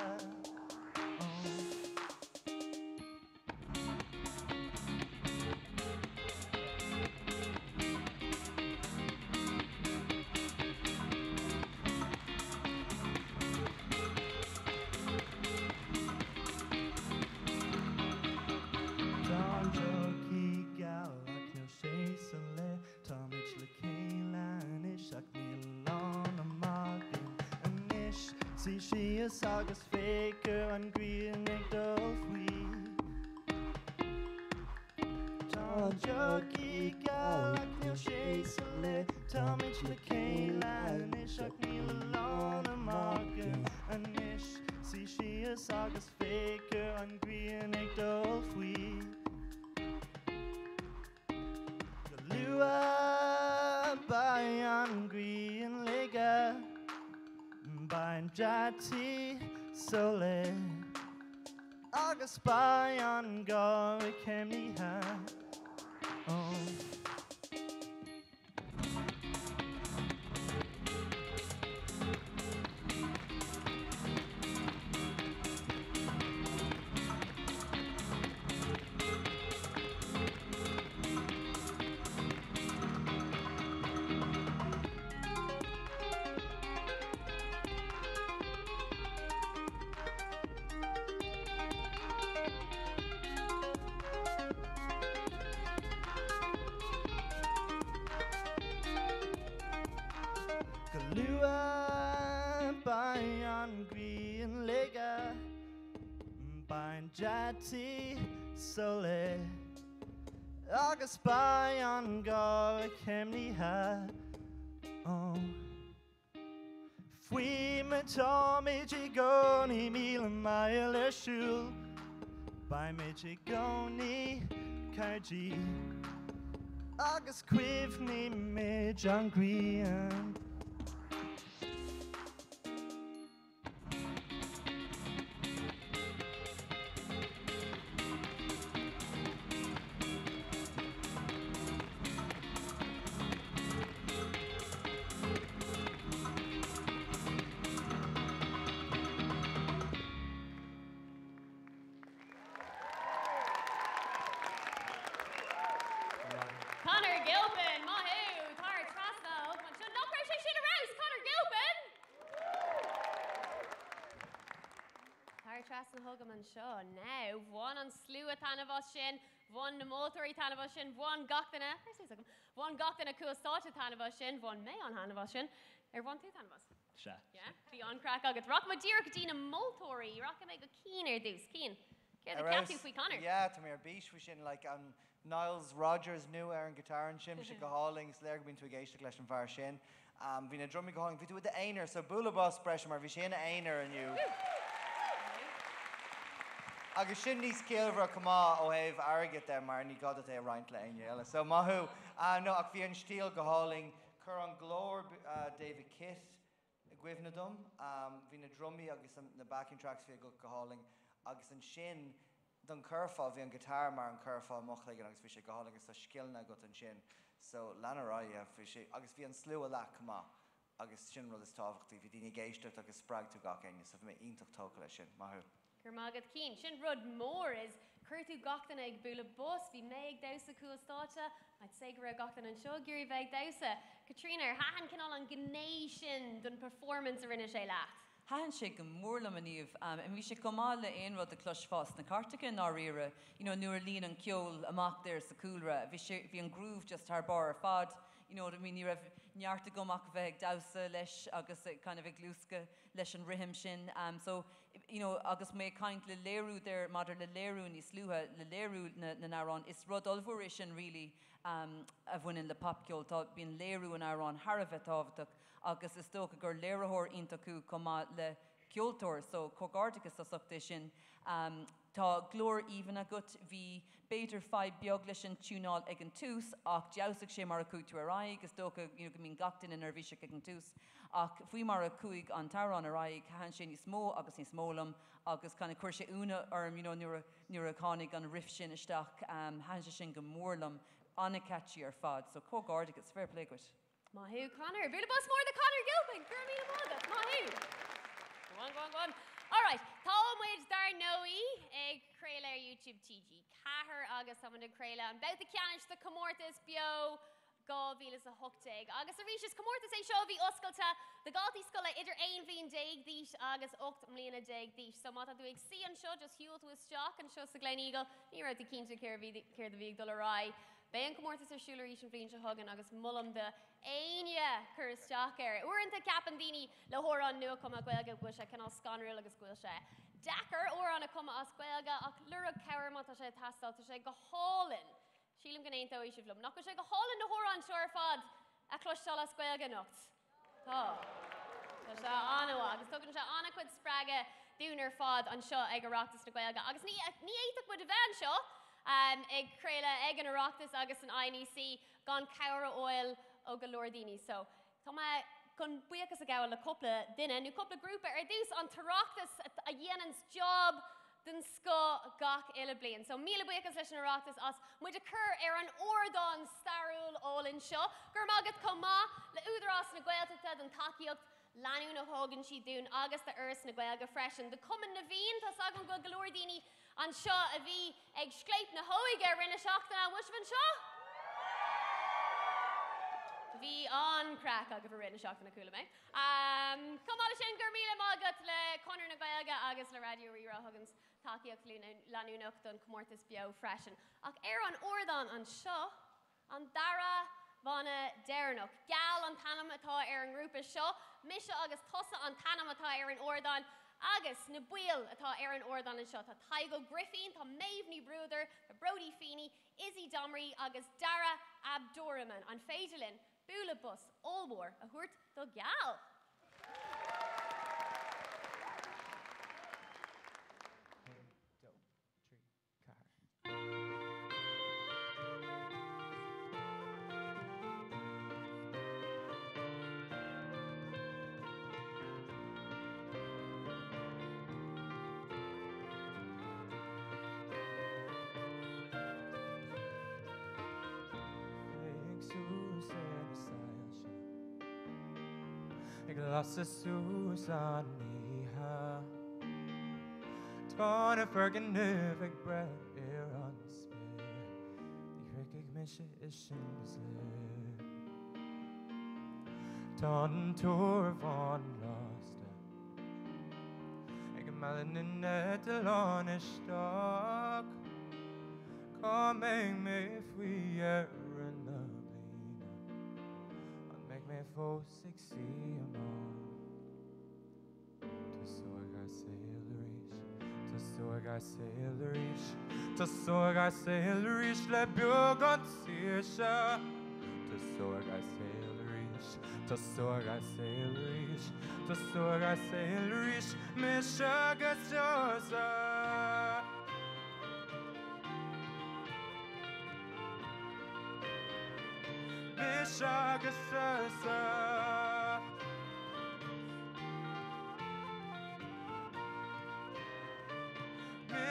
See she is August faker and green egg dolphy John Jockey Galak Neil Shasele Tomich LeKayla and Ishak Neil alone a markin and Ish See she is August faker and green egg dolphy Lua by on green lega By Jati Sole August by on go Kemiha Lua by on green lega by Jati Sole August by on go Kemniha Fui me Tommy Goni Mila Mile Shul by me Goni Kaji August Quivni me John Green Connor Gilpin, Mahu, Tara Trasno, not very shit around, Connor Gilpin. Tara Trasno Hugaman Shaw. Now, one on Slua Tanavoshin, one Motori Tanavoshin, one Gokdana, one Gokdana Kuastata Tanavoshin, one May on Hanavoshin, one two Tanavos. Sha. Yeah, the on crack Agat. Rock Madeira Kadina Motori, Rock a mega keener deuce, keen. Get the captain for Connor. Yeah, to me, beach was in like Niles Rogers new Aaron guitar and Shim Shikahalling, Slerg been to a gauge to Clash and Far Shin. Vina drumming going with the Ainer, so Bula Boss Bresham or Vishin Ainer and you. Agus sin níos céilbhre cumá ó héh airgid there mar ní gada é roint le aine eile. So mahu, no, ach bhí an stíl go háling, chur an glór David Kitt gwibhna dom, hí na drumí agus na backing tracks bhí go háling, agus an sin don curfa bhí an guitar mar an curfa mochlegan agus bhí sé go háling agus tá skillna got an sin. So lana ráia bhí sé, agus bhí an slú a le cumá, agus sin rud is tábhachtaí, bhí daoine géisteach agus sprag tú gach aine, so bhí mé iontocht tóca lei sin, mahu. Kermagad Keen. Shin Rud Moore is Kurtu Goktan egg Bula Bus, be Meg Dausa Kuastata, I'd say Gura Goktan and Show Giri Veg Dausa. Katrina, Hahan can all on Gnation done performance or in a shaylat. Hahan shake a moorla maniv, and we should come all in with the clutch fast, the Cartigan or era, you know, Nurleen and Kjol, a mock there, Sakulra, if you groove just her bar fad, you know what I mean, you have Nyarta Gomak Veg Dausa, Lesh, August kind of a gluska, Lesh and Rihim Shin, so agus mé kaint le léirú der madar le léirú ní slúha le léirú na narán is rud olbhór sin really a bhfuin le papceol tá bíon léirú an arán Harbheith tábhaach agus is tócha gur léirethór iontaú comá le ceoltóir so cógárdachas tá suchta sin tá glór even agat bhí beidir 5 beag leis an túnáil ag an tús ach deasaigh sé mar a cútú araig agus tócha go mín gachtain in bhí ag an tús ach faoi mar a cuaig an tarrán araig han sé ní smó agus ní smólam agus chuna chuir sé úna arm nuair a chánig an rif sin isteach han sé sin go mórlam anna catchy ar fad so cógárdachas fair play goit. Mahu Connor, bhfuil bus mór de Connor Gilpin, gur míle mágad, mahu. Go on. All right, támuid dar nóí ag creile ar YouTube TG. Cahar agus am na creile an bout the ceannis the Comortas BEO gá bhílas a hochtag. Agus a ríis Comortas é seo bhí oscailta the galtaí scoile idir 1 bhíon déag díis agus 8 mbliana déag díis. So mata dú ag sí an seo just hiúlt with stock an seo sa Glen Eagle. Ní raibh the cínte céir the bhíag dul ará. Béan Comortas ar siúla ríis an bhíon se hagan agus mullam de aine chur isteach ar. Uaireanta ceapan daoine le hórán nua cuma Gaeilge go sé canál scanriil agus gúil sé. Dachar uaireánna cuma as Gaeilge ach lura ceir má tá sé tastal tá sé go hálan. Sílim gan éonta éis bhlum. Nach go sé go hálan na hórán seoir fad a cloisteáil as Gaeilge nocht. Tá. Tá sé anhá agus tugann sé anna chuid sppraige dúnar fad an seo ag oireachtas na Gaeilge. Agus ní éiteach bud a bhean seo ag creile ag an oireachtas agus an INEC gan cabhra oil ó go leor daoine. So tá chun buíochas a gabhfuil le coppla duine nó coppla grúpa ar dús an tarachtas a dhéanan's job den sco gach eile blian. So míle buíochas leis an oireachtas as muid a chur ar an ordán starúil ólinn seo gur mágad comá le údarás na Gaeltachta den takeíocht leanú na hágann si dún agus de urs na Gaeilge freisin. De cuman na bhíon tá sagan go leor daoine an seo a bhí ag scléip na hóige rinne seachtainna muisbhan seo? Bhí an crack a go bhar rinne seachtainna coolla mé. Comála sin gur míle mágad le Conor na Gaeilge agus le radio rira hagans takeíocht leanúnach don Comortas BEO freisin. Ach ar an ordán an seo an dara bhana dearnach. Gal an tanam atá ar an grúpa seo, mise agus tosa an tanam atá ar an ordán agus na buil atá ar an ordán an seo. Tá Taigo Griffin, tá Maeve ní brúdar, tá Brody Feeney, Izzy Domry agus Dara Abduraman an féidirlinn búla bus allmór a thuirt do gal. Glasa Susan Niha Tana Fergan Nuvig Bread Air on Spare The Rickig Misha Ishins Live Ton Tour Von Lost Eg Malin Netalon Stock Coming me if we are in the make me for 60 a month. To sorg I sailorish, le björgan ser sig. To sorg I sailorish, med sjögasjösa. Med sjögasjösa.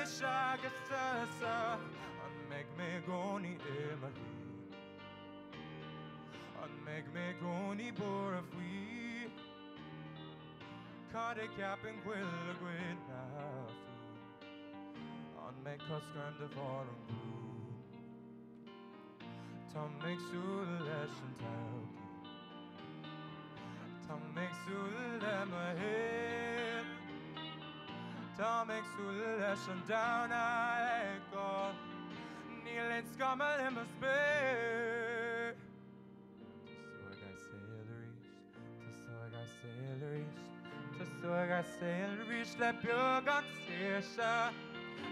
Shagasasa, and make me goni Emily, and make me goni bor if we caught a cap and quill a great now, and make us grand the foreign blue. Tom makes you less and Tom makes you let my head. Tom makes you less and down I go. Kneeling scummel in my spare. To Tusog a sail reach le bug an sisha.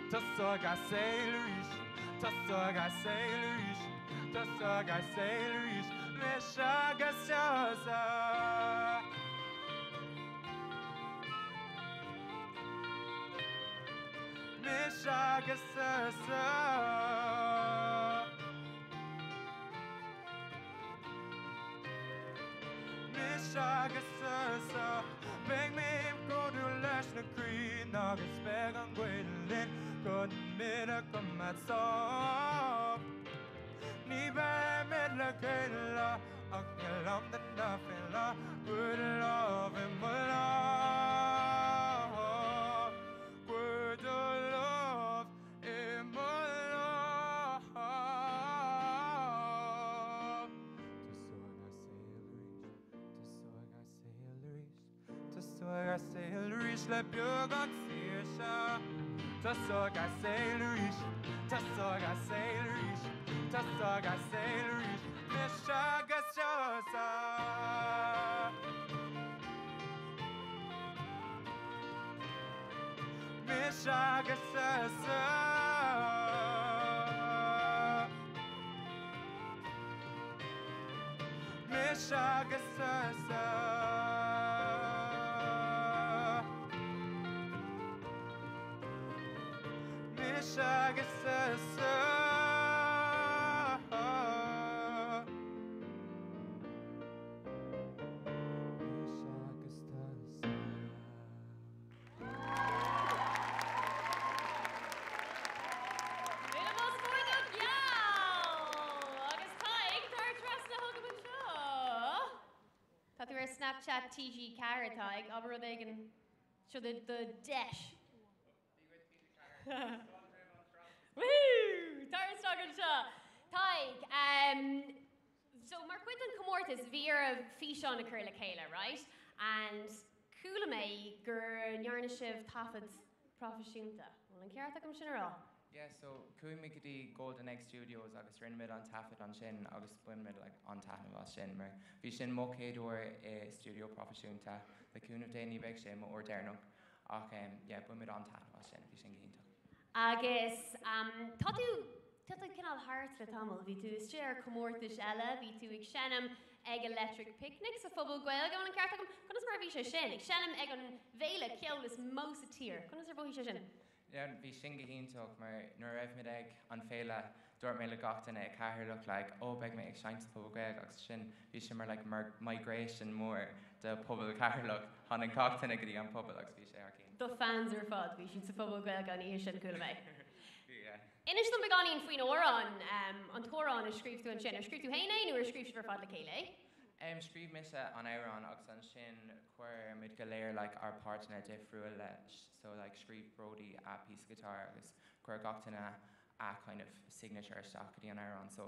Tusog a sail reach. Tusog a sail reach. Tusog a sail reach. Mishaga shasa. Mishaga shasa. Mishaga shasa. Beg me go to lash na green. Agus beg on gwydlin. Good middag come at soft. Ni beg mid la gayla. Ak yalam the nafila. Good love and my love. Good love in my love. Tusog a sail reach. Le bug on sisha. Tusog a sail reach. Tusog a sail reach. Tusog a sail reach. Mishaga shasa. Mishaga shasa. Mishaga shasa. Mishaga shasa. Snapchat TG Carrotag, aber they can show the dash. Woo! Tar's talking shaw. Tig, so Marquit and Comortas via fish on a curla Kayla, right? And Coolame gur Yarnishiv Tafid Professionta. Well, in Carrotag I'm general. Yeah, so Cúi Mickety Golden Egg Studios agus rinmid an tafid an sin agus buinmid like an tahnam as sin mar bhí sin mocéadúir studio profisiúnta le cúnamh déanaí bheith sin or déirnach ach yeah, buinmid an tahnam as sin bhí sin gínta. Agus Tatu cinál hart le tamil bhí tú istear Comortas eile bhí tú ag seanam ag electric picnic sa phobal Gaeilge an ceartacham chunas mar bhí sé sin ag seanam ag an bhéile ceollas mós a tír chunas ar bhí sé sin. Yeah, bhí sin gíntaach mar nuair raibh mid ag an féile dúirt mé le gachtainna ag caithear look like beag mé ag seint sa phobal Gaeilge agus sin bhí sin mar like migration mór de phobal caithear look han an gachtainna go dtí an phobal agus bhí sé ar cín. Do fans ar fad bhí sin sa phobal Gaeilge an íos sin cúla mé. Inis dom beganí an faoin órán an tórán a scríb tú an sin. Ar scríb tú héine nó ar scríb for fad le céile? Scríb me se an Amhrán agus an sin chuir mid go léir like our partner difriúil leis. So like scríb Brody a piece guitar agus chuir gachtainna a kind of signature stock an Amhrán. So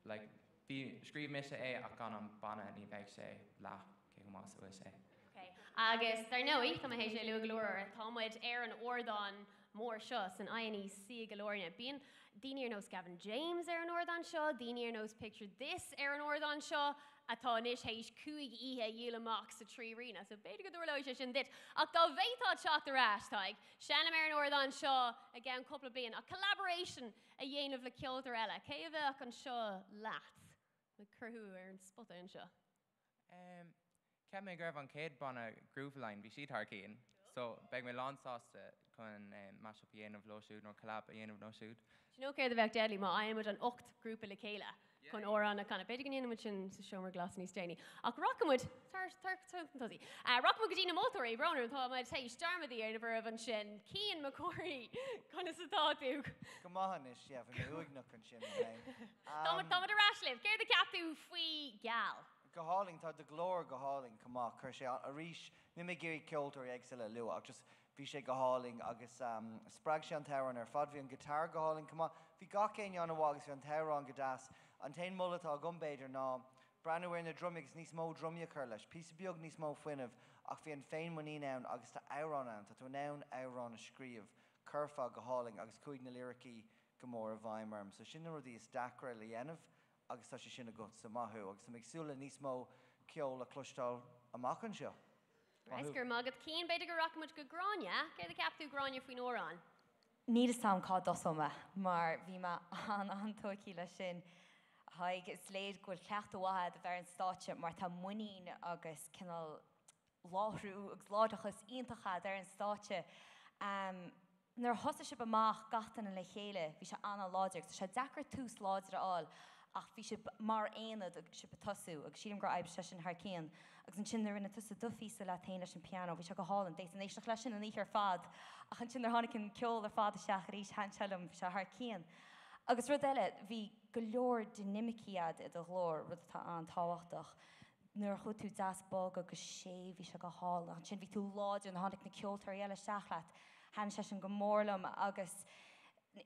like scríb me se ach gan an banna ní bheith sé lá cé go más bhfuil sé. Okay. Agus dar nóí tá hééis sé lu glóir támuid ar an ordan mór seo san INEC galórne. Bíon daoine knows Gavin James ar an ordan seo, daoine knows picture this ar an ordan seo, atá níos héis cúig ihe dhélamach sa trí rina. So beidir go dúrló sin dit. Ach dá bhéitá teach ar áisteig, seanam ar an ordan seo again couple blian, a collaboration a dhéanamh le ceoltar eile. Cé a bheith an seo leat le curthú ar an spot an seo? Ceap mé greibh an céad banna grúflein bhí siad tar cín. So beag mé lánsásta chun mashup a dhéanamh lóisiúd nó collab a dhéanamh nóisiúd. Sin nó céir a bheith déadlí má aimimid an 8 grúpa le céile. Chun órán a chuna beidir gan dhéanamid sin sa seomar glas níos déine. Ach rockamid, tartí. Rockamid go dtína mótóirí bronar tá maid tééis starmadí ar na bhar an sin. Cian McCory chuna sa táú. Go maithis, yeah, bhí uignach an sin. Támad a ráslih, céir de capú faoi geall. Go háling tá de glór go háling cumá chuir sé a ríis ní mé géirí ceoltóir ag le lu ach just bhí sé go háling agus sppraag sé an teran ar fad bhí an gitar go háling cumá bhí gacéin an bhágus bhí an terán go das an tain mullatá gumbéidir ná breanúir na drumig níos mó drumia chur leis pí beag níos mó foiinemh ach bhí an féin muí nán agus tá érán an tá tú nán érán a scríomh curfa go háling agus chuig na lyricí go mór a bhaimmarm so sin rudí is dacra le dhéanamh agus tá sé sinna go sa maithú agus tá méagsúla níos mó ceol a clúistáil amach an seo. Right, gur magad cín beidir go rachamid go gráine, céir the capú gráine faoin órán. Ní is sam cá dosoma, mar bhí me an tóí lei sin haig is léad goil cecht wahead a bheit an státe mar tá muín agus cinál láhrú agus ládachas iontacha ar an státe. Nar hosa si amach gatainna le chéile, bhí se anna láidir, sé dechar tús láidir aáil ach bhí si mar aonad agus si tasú agus sílim gur aib sin th céan agus an sin rinne tusa dufiísa le taine leis an piano, bhí se go hálan dééis an éisteach lei sin an íar fad ach an sin ar tháinig an ceol ar fád seach ríéis hanselam se th céan. Agus rud eile bhí go leor dynamiciad i do glór rud tá an táhachtach. Nuair chu tú dasbog agus sé bhí se go hála, an sin bhí tú láidir an tháinig na ceoltar eile seach leat. Han sé an go mórlam agus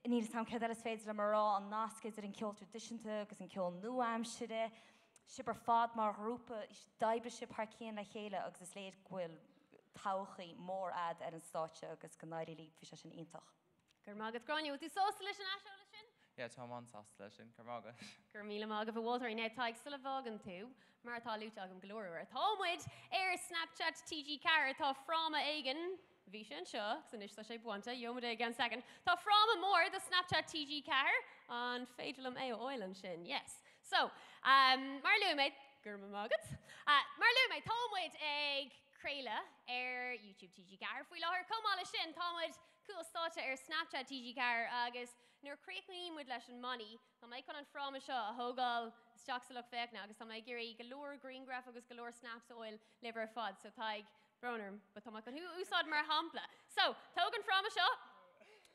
níl sam ce is féidir le marrá an nascaid ar an ceol tradiisianta agus an ceol nuaimside, sibar fad mar grúpa is daibre sib th céan le chéile agus is léad ghfuil tauchaí mór ad ar an státe agus go náirí líp fi sin ionintach. Gur magad gráine, tú sósta leis an aseola sin? Yeah, tá man sásta leis sin, gur mágad. Gur míle mágad bh Walter ine taig sila bhagan tú, mar tá lúte agam glóir. Támuid ar Snapchat TG Car tá fráma aigen. Bhí sin seo, san is sé buanta, jomad é gan second. Tá fráma mór the Snapchat TG Car an féidirlam é óilan sin, yes. So, mar luúméid, gur mágad. Mar luúméid, támuid ag créile ar YouTube TG Car. Fuoi láthir comála sin, támuid cool státe ar Snapchat TG Car agus nuair créiclín muid leis an maní, tá méid chun an fráma seo a thógáil isteach sa luch féicna agus tá méid gurí galóir green graph agus galóir snaps oil liver fad, so taig Broner, but tá can úsáid mar hampla. So, tógan fráma seo,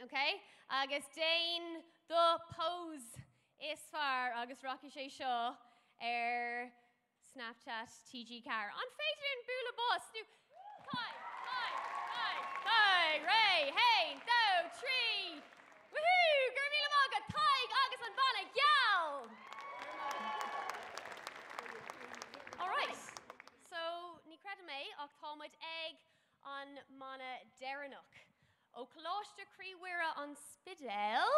okay? Agus déin do pose is far agus rocky sé seo ar Snapchat TG Car. An féidir in búla bus, nu, Kai, Ray, hey, do, tree, woohoo, gur míle mágad, taig agus an bana, yell! All right. So, ní creid mé ach támuid ag an mana deranach. Ó Coláiste Críomhuire an Spidéil.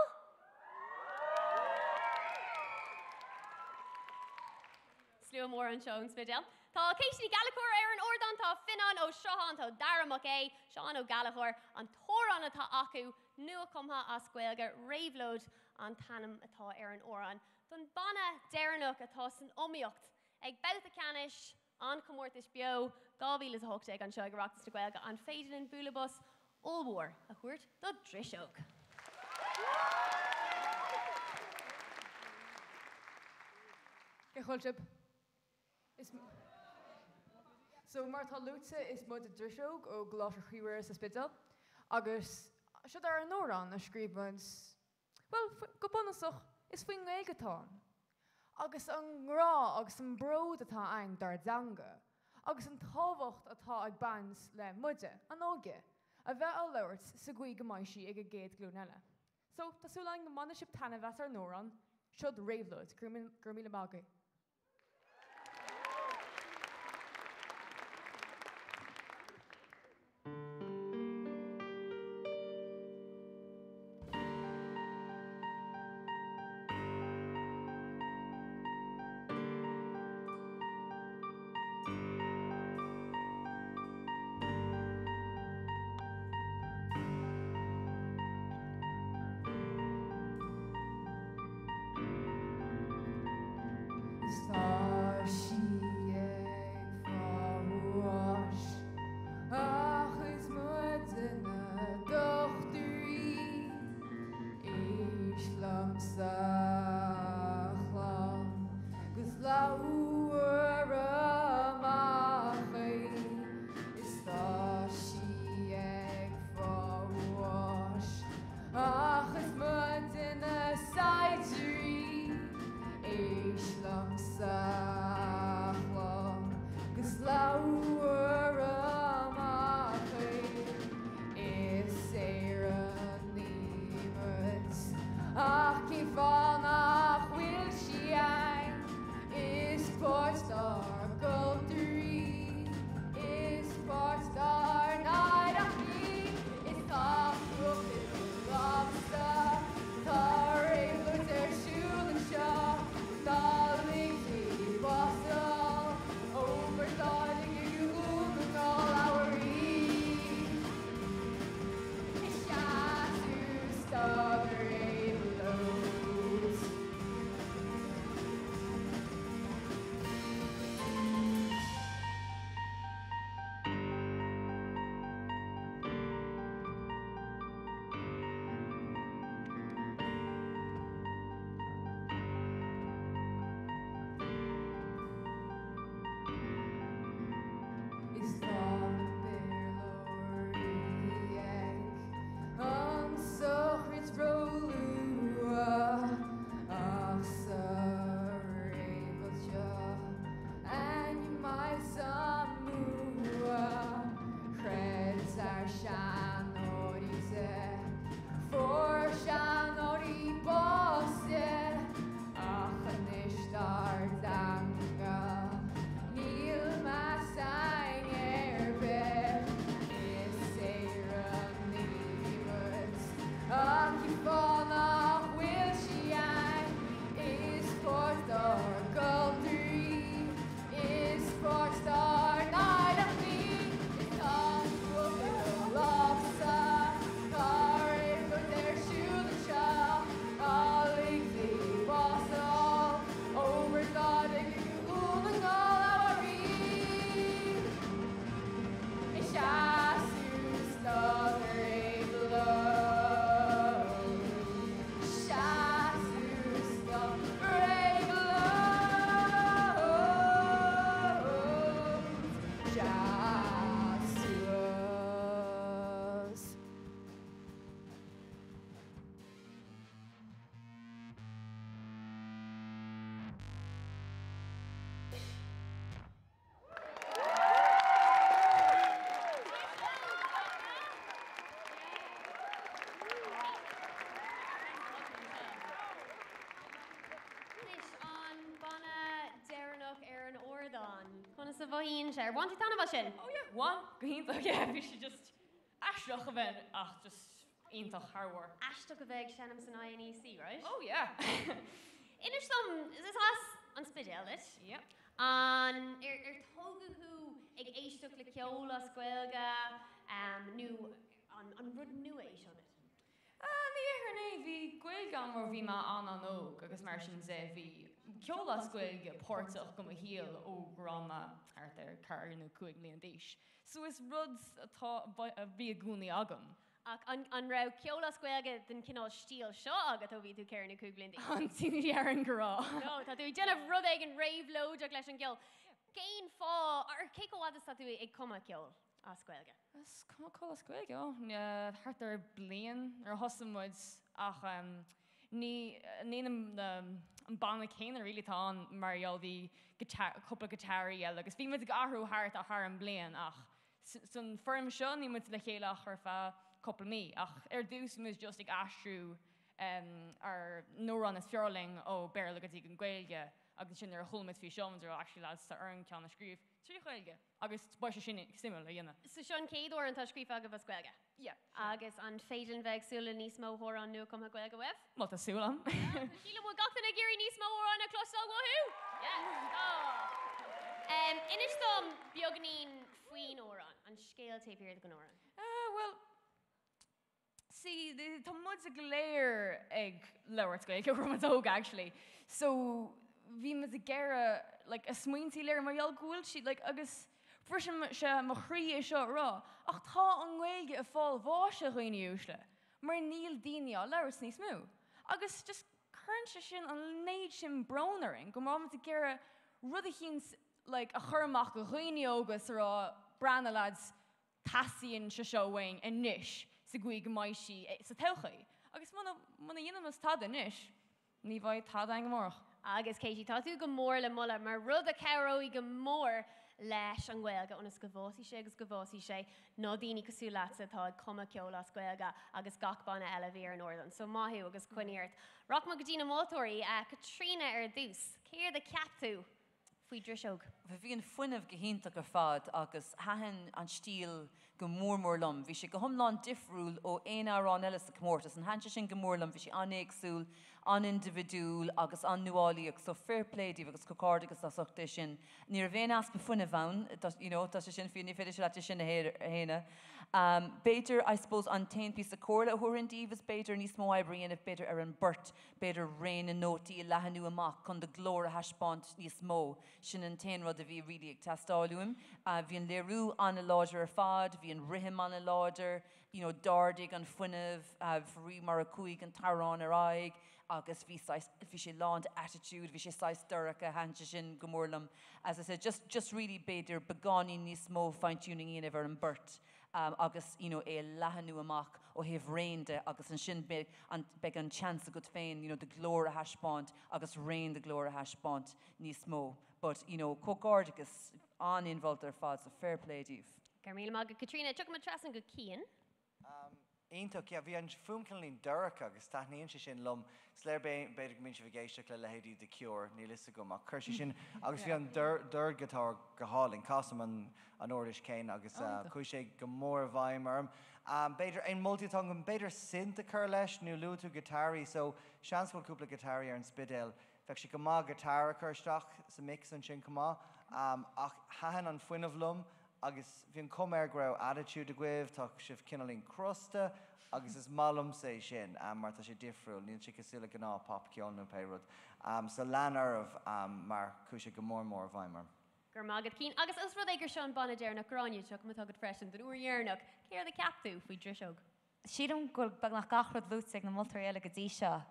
Slua mór an seo an Spidéil. Tá Céisní Galachóir ar an ordan tá Finan ó Seán tá Daramach é, Seán ó Galachóir an tóran atá acu, nua cumtha as Gaeilge réimhlód an tanam atá ar an óran. Don bana deranach atá san omíocht ag Bouta Canis an Comortas BEO, gábhíle a hocht ag an seo ag Reachtas na Gaeilge an féidir in búlabus ómór a chuirt do driseog. Geholtib. So mar tá lúte is mud a driseog ó Gláiste Críomhuire sa Spidéil, agus siad ar an órán a scríbans, well, go bunasach is faoin Gaeilgetáin. Agus an ngrá agus an bród atá ein dar danga, agus an tábhacht atá ag bans le muide, an óge, a bheith á leirt sa gcuí go maiisí ag a géad glúneile. So, tásúlainn go manasib tanna bheith ar nóran, siod réimhlód, gur míle mágaí. Ach, keep falling. bhain sé. Bhain tú tanna bha sin? Oh yeah, one, gohínta, yeah, bhí sé just aisteach a bheith ach just ionintach harhar. Aisteach a bheith senam san INEC, right? Oh yeah. Inar som, is this as an spidéalit? Yep. An tógaú ag éisteach le ceola scoilga nu an rud nua é seo. Ní éharné bhí gcuilgan mar bhí má an óg agus mar sin sé bhí ceola scoilge pórtach go a híal ó grama ar car nó cuaig líon díis. So is ruds atá bhí a gúnaí agam. Ach an ra ceola scoilge den cinál stíl seo agat ó bhí tú ceir na cúglín díis. An tíní ar an gorá. No, tá tú déanamh rud ag an raibh loideach leis an ceol. Céin fá, ar cé go bhhadas tá tú ag cuma ceol a scoilge? Is cuma ceola scoilge, ó. Thart ar blian ar hosamid ach ní an banna céine rilí tá mar bhí cúpla gitáirí eile, agus bhí muid ag ahrú thart a thar an blian ach san firm seo ní muid le chéileach ar fá cúpla mí ach ar dús muid just ag astrú ar nóran is fearling ó bear le gotí an Gaeilge agus sin ar chulmid fí seomd ar actually lads sa ar an ceann na scríb trí Gaeilge agus ba sé sin simú le dhéanana. So sean céadú an tá scríb agah a scoilge? Yeah. Agus an féidir bheith súla níos mó hór an nu cum a Gaeilge webh? Má tá súlam. Síla mú gachtain na géirí níos mó hór an a clostal wahú? Yes. Inis dom beagnín faoin óran an scéal taobh go nóran? Well, see, tá muid a léir ag leabhart Gaeilge chumóg actually. So bhí muid a gcéire like a smaointí léir mar gheall gúil siad like agus frisin se mo chrí é seo rá ach tá an Gaeilge a fáil bháise roioine úsle mar níl daine á leabhart níos mó. Agus just chuintse sin an néid sin bronaring go máid a gcéire rud a chins like a churmach go roioine agus rá brana lads tasíonn se seohain a níis sa gcuig maisí sa techaí. Agus muna dhéanam tada níis, ní bhaid tada an gomórach. Agus Katie, tá tú go mór le mulla mar rud a ceiróí go mór leis an Gaeilge onas go bhósaí sé agus go bhósaí sé nó daoine cosú leatsa tá cuma ceola Gaeilge agus gach banna eile bhí ar an ordan. So maithú agus cuineart. Rock má go dtína mótóirí Catriona ar dús. Céir de ceaptú faoi driseog. Bhí an fuinmh gohínta gur fad agus hahan an stíl go mór lom. Bhí sé go thomláin difriúil ó éon árán eile sa Comortas an hanse sin go mór lom, bhí sé anéagsúil, an-individuúil agus an-nuálaíoch, so fair play-díh agus cocard agus asachta sin. Ní bhéon aspa fuinmh bhain, tá sé sin fiú ní féidir se leite sin a héine. Beidir, I suppose, an tain pí sa cóla thuirindíh is beidir níos mó eibríon if beidir ar an burt, beidir réin an nótaí lehanú amach chun de glór a haspáint níos mó. Sin an tain rud a bhí rilí ag testáiliúim. Bhí an léirú an a láidir ar fad, bhí an rithim an a láidir, dardig an fuinmh, bhrí mar a cuaig an tarrán ar aig, agus bhí sé láint attitude, bhí sé sais durach a hanse sin go mórlam. As I said, just really beidir begáí níos mó fine-tuning íanamh ar an burt. Agus é lehanú amach ó heh réinde agus an sin be an chance a go féin de glór a haspáint agus réin de glór a haspáint níos mó. But cógáir agus an-involved ar fad sa fair play-díh. Gur míle má go Catriona, tuach me tras an go cían. Ionach, bhí an fumcanlín durach agus taithníonn sé sin lom sléir beidir go míse bh géisteach le lehéadí de cure ní lisa go ach chuir sin agus bhí an dur gotár go hálinn casam an ordas céin agus chuir sé go mór bhaimmarm. Beidir ein multitang an beidir synta chur leis nó luú gitárí, so seansfuil cúpla gitárí ar an spidéil. Bheith sé go má gitára chuirteach sa mix an sin cumá ach hahan an fuinmh lom agus bhí an cuméir grabh attitude a gcuibh tá sibh cinelín crusta agus is malum sé sin mar tá sé difriúil, níl si cosúla gná pop ceanú peirud. So leanarmh mar chuise go mór bhaimar. Gur mágad cín, agus is rud gur seán banna déarnach gráine seach mu tugad freisin den uairnach, céir de capú faoi driseog. Siadm go bag nach gachrod lúteag na multar eile go dtí seo.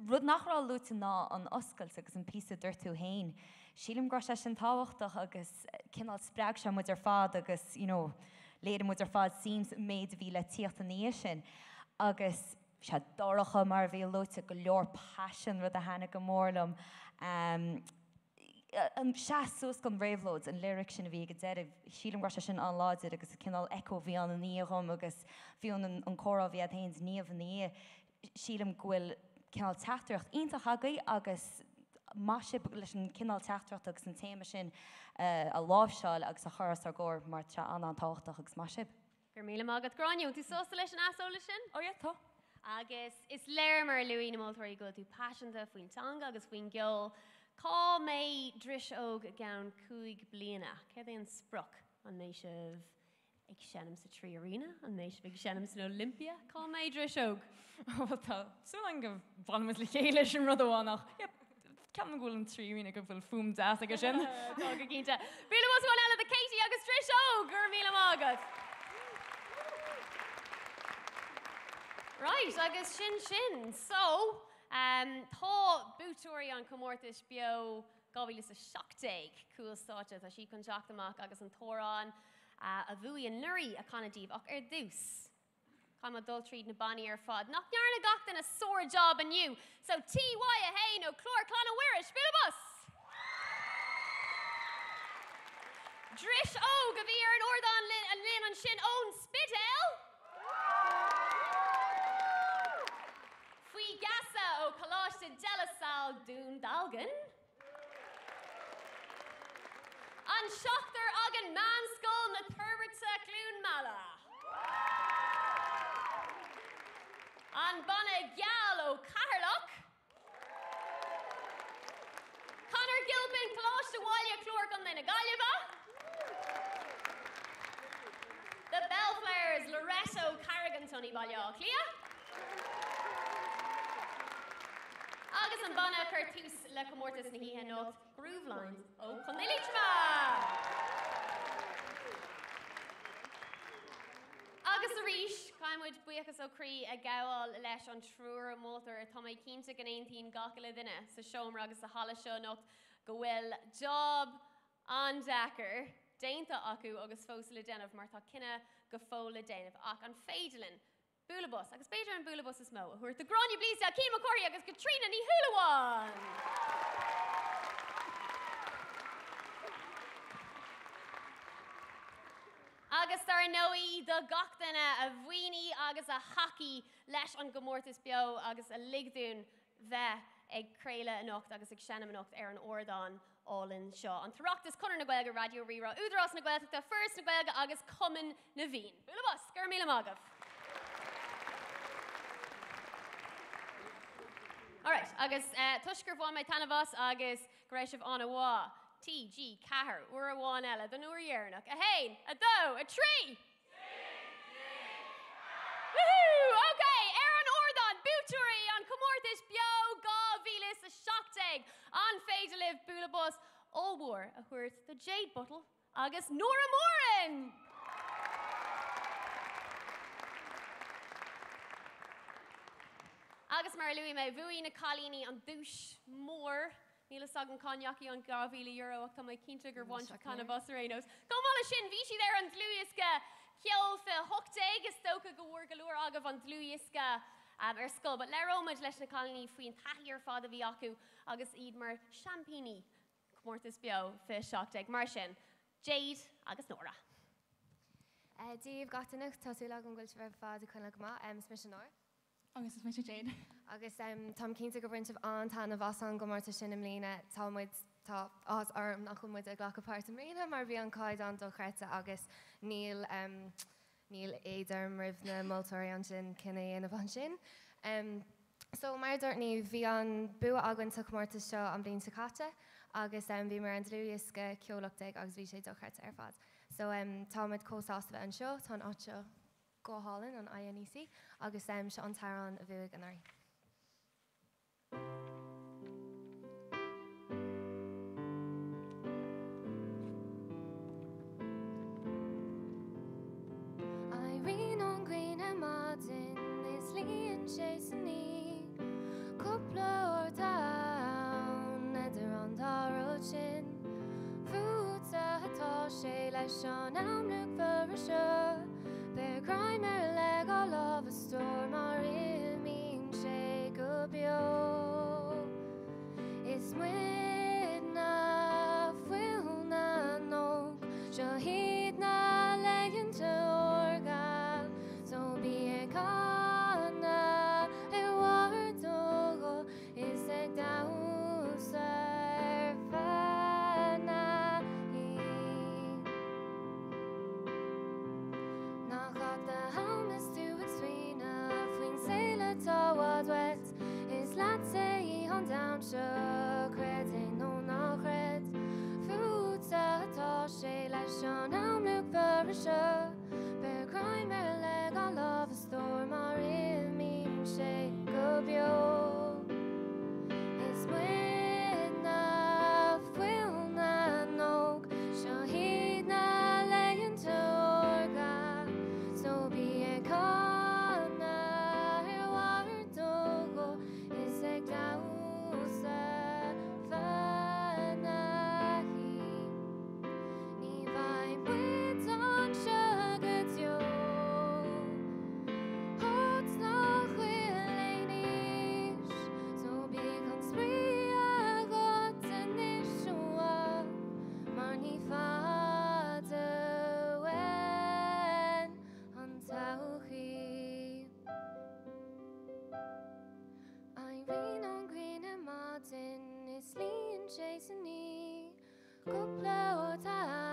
Rud nachrá lúta ná an oscailt agus an písa dúirtú hain. Sílim gro sin táhachtach agus cinál spreag se muid ar fád agus léad muid ar fád sims méid bhí le tíocht an níos sin. Agus se doracha mar bhí lúta go leor passion rud a hena go mórlam. An seaús gan réhlód an lyric sin a bhí go dead sílim gro sin an láidir agus cinál echo bhí an níom agus bhí an chorá bhí a hains níomh ní. Sílim ghfuil cinál teachtarach ionta hagaí agus masib leis an cinál teachtracht agus an téime sin a lábhseáil agus a churas ar gcóir mar te an táchtach agus masib. Gur míle mágad gráinú, tú sósta leis an asóla sin? Ó, yeah, tá. Agus is léir mar luí na móltarí go tú passionanta faoin tanga agus faoin geol cá mé dris óg gan 5 bliana. Céad é an spruch an méisih ag seanam sa trí arena, an méisih ag seanam sa Olympia, cá mé dris óg. Tá, sú an go bhanmas le chéile sin rud amháinach. Ceam na ghúil an trí arena go bhfuil fum deas agus sin. Tá go cínte. Bíle was bháin eile the Katie agus dris óg, gur míle mágad. Right, agus sin. So, tá bútóirí an Comortas BEO gábhílas a 17 cool státe a sí chun teach amach agus an tórán a bhuaí an nuirí a canadíh ach ar dús. Chá má dul tríd na baní ar fad. Nach nearna gachtain a sore job aniu. So TY a hain ó clór clan a wiris, bíle bus. Dris óg a bhí ar an ordan an lin an sin ón spidel. Fui gasa ó Coláiste Delasal dún dalgan. An seachtar agan manscoil na turbirta clún mala. An banna geal ó Caharlach. Conor Gilpin Coláiste Bhaile clór gan na Gailge. The Bellflowers Loretto Carrigan Tony Bhaile Clia. Agus an banna chuirtús le Comortas na híthe nócht Groove Lines ó Chonillichma. Agus a ríis, caiimmuid buchas ó crí a gabháil leis an trúr mótar tá mé cínta gan 18 gacaile duine sa seomra agus a hala seo nócht go bhfuil job an deacair déanta acu agus fósla déanamh mar tá cinenne go fóla déanamh ach an féidirlinn Búlabus, agus beidir an búlabus is mó. Huair the Gráinne Blísa, Címa Corey agus Katrina ní Hulawan. Agus tar nóí do gachtainna a bhuiní agus a haci leis an Comortas BEO agus a ligdún bheith ag créile anocht agus ag seanam anocht ar an ordan all-in seo. An Tharachtas Conor na Gaeilge Radio Rira, Údarás na Gaeilge, First na Gaeilge agus Cumann na Bhín. Búlabus, gur míle mágah. Alright, agus tuisgur bháin mé tanamhas agus gréisih an bhá. TG, Cahar, Ura bháin eile, don uair dhearnach. A hain, a dó, a trí! Woohoo! Okay, ar an ordan, bútúirí an Comortas BEO gá bhílas a 17 an féidir libh búlabus óbhór a chuirt the Jade Bottle agus Nora Moran! Agus mar luí mé bhuaí na cálíní an dúis mór níla sagan cognací an €2,000 ach tá mé cínte gur bhaint chuna bus rénos. Comála sin bhí si ar an dlúisce ceol fe hochta agus tóca go bhfuair go leor agah an dlúisce ar scoil, but leróid leis na cálíní faoin taithí ar fád a bhí acu agus iad mar champíní Comortas BEO fe 17 mar sin. Jade agus Nora. Díobh gatainach tá tú le an ghfuil bheith fád a chuna go má smis an áir. Agus is much Jade. Agus tam cínta go brintah an tána bhas an Comortas sin am lína támuid tá ás arm nach chumuid a ghlacha páirt am lína mar bhí an cáid an do chreite agus níl éidirm rih na moltóirí an sin cinna ana bhain sin. So mar dúirtní bhí an bua agan sa Comortas seo an bblin sa caite agus bhí mar an dlúisce ceolachtaigh agus bhí sé do chreite ar fad. So támuid cósáasta bheith an seo tá áiteo go hálan an INEC agus se an tarán a bhuaigh an airí. Irene an gcuoine maidin is líon sé san ní cúpla or down idir an dáróid sin fuúta atá sé leis an amnúg bhar seo Bear crime leg all of a storm or in mean shake up yo It's when I will not know Shahid na legend to orga So be a kana e war dogo is a dausa wet is laat say on down show cred no no cred fruits ta she la shon am look for a show bear crime leg on love storm are in me shake up yo it's when I will not know shahid na layin torga so be a corner war dogo is a causa fanahi ni vai with on sugar yo Hots noch willenisch, so bekommst Bria Gott Nishua, Mani Vater when on Tauchi. Irene on Green and Martin is lean chasing me, couple or town.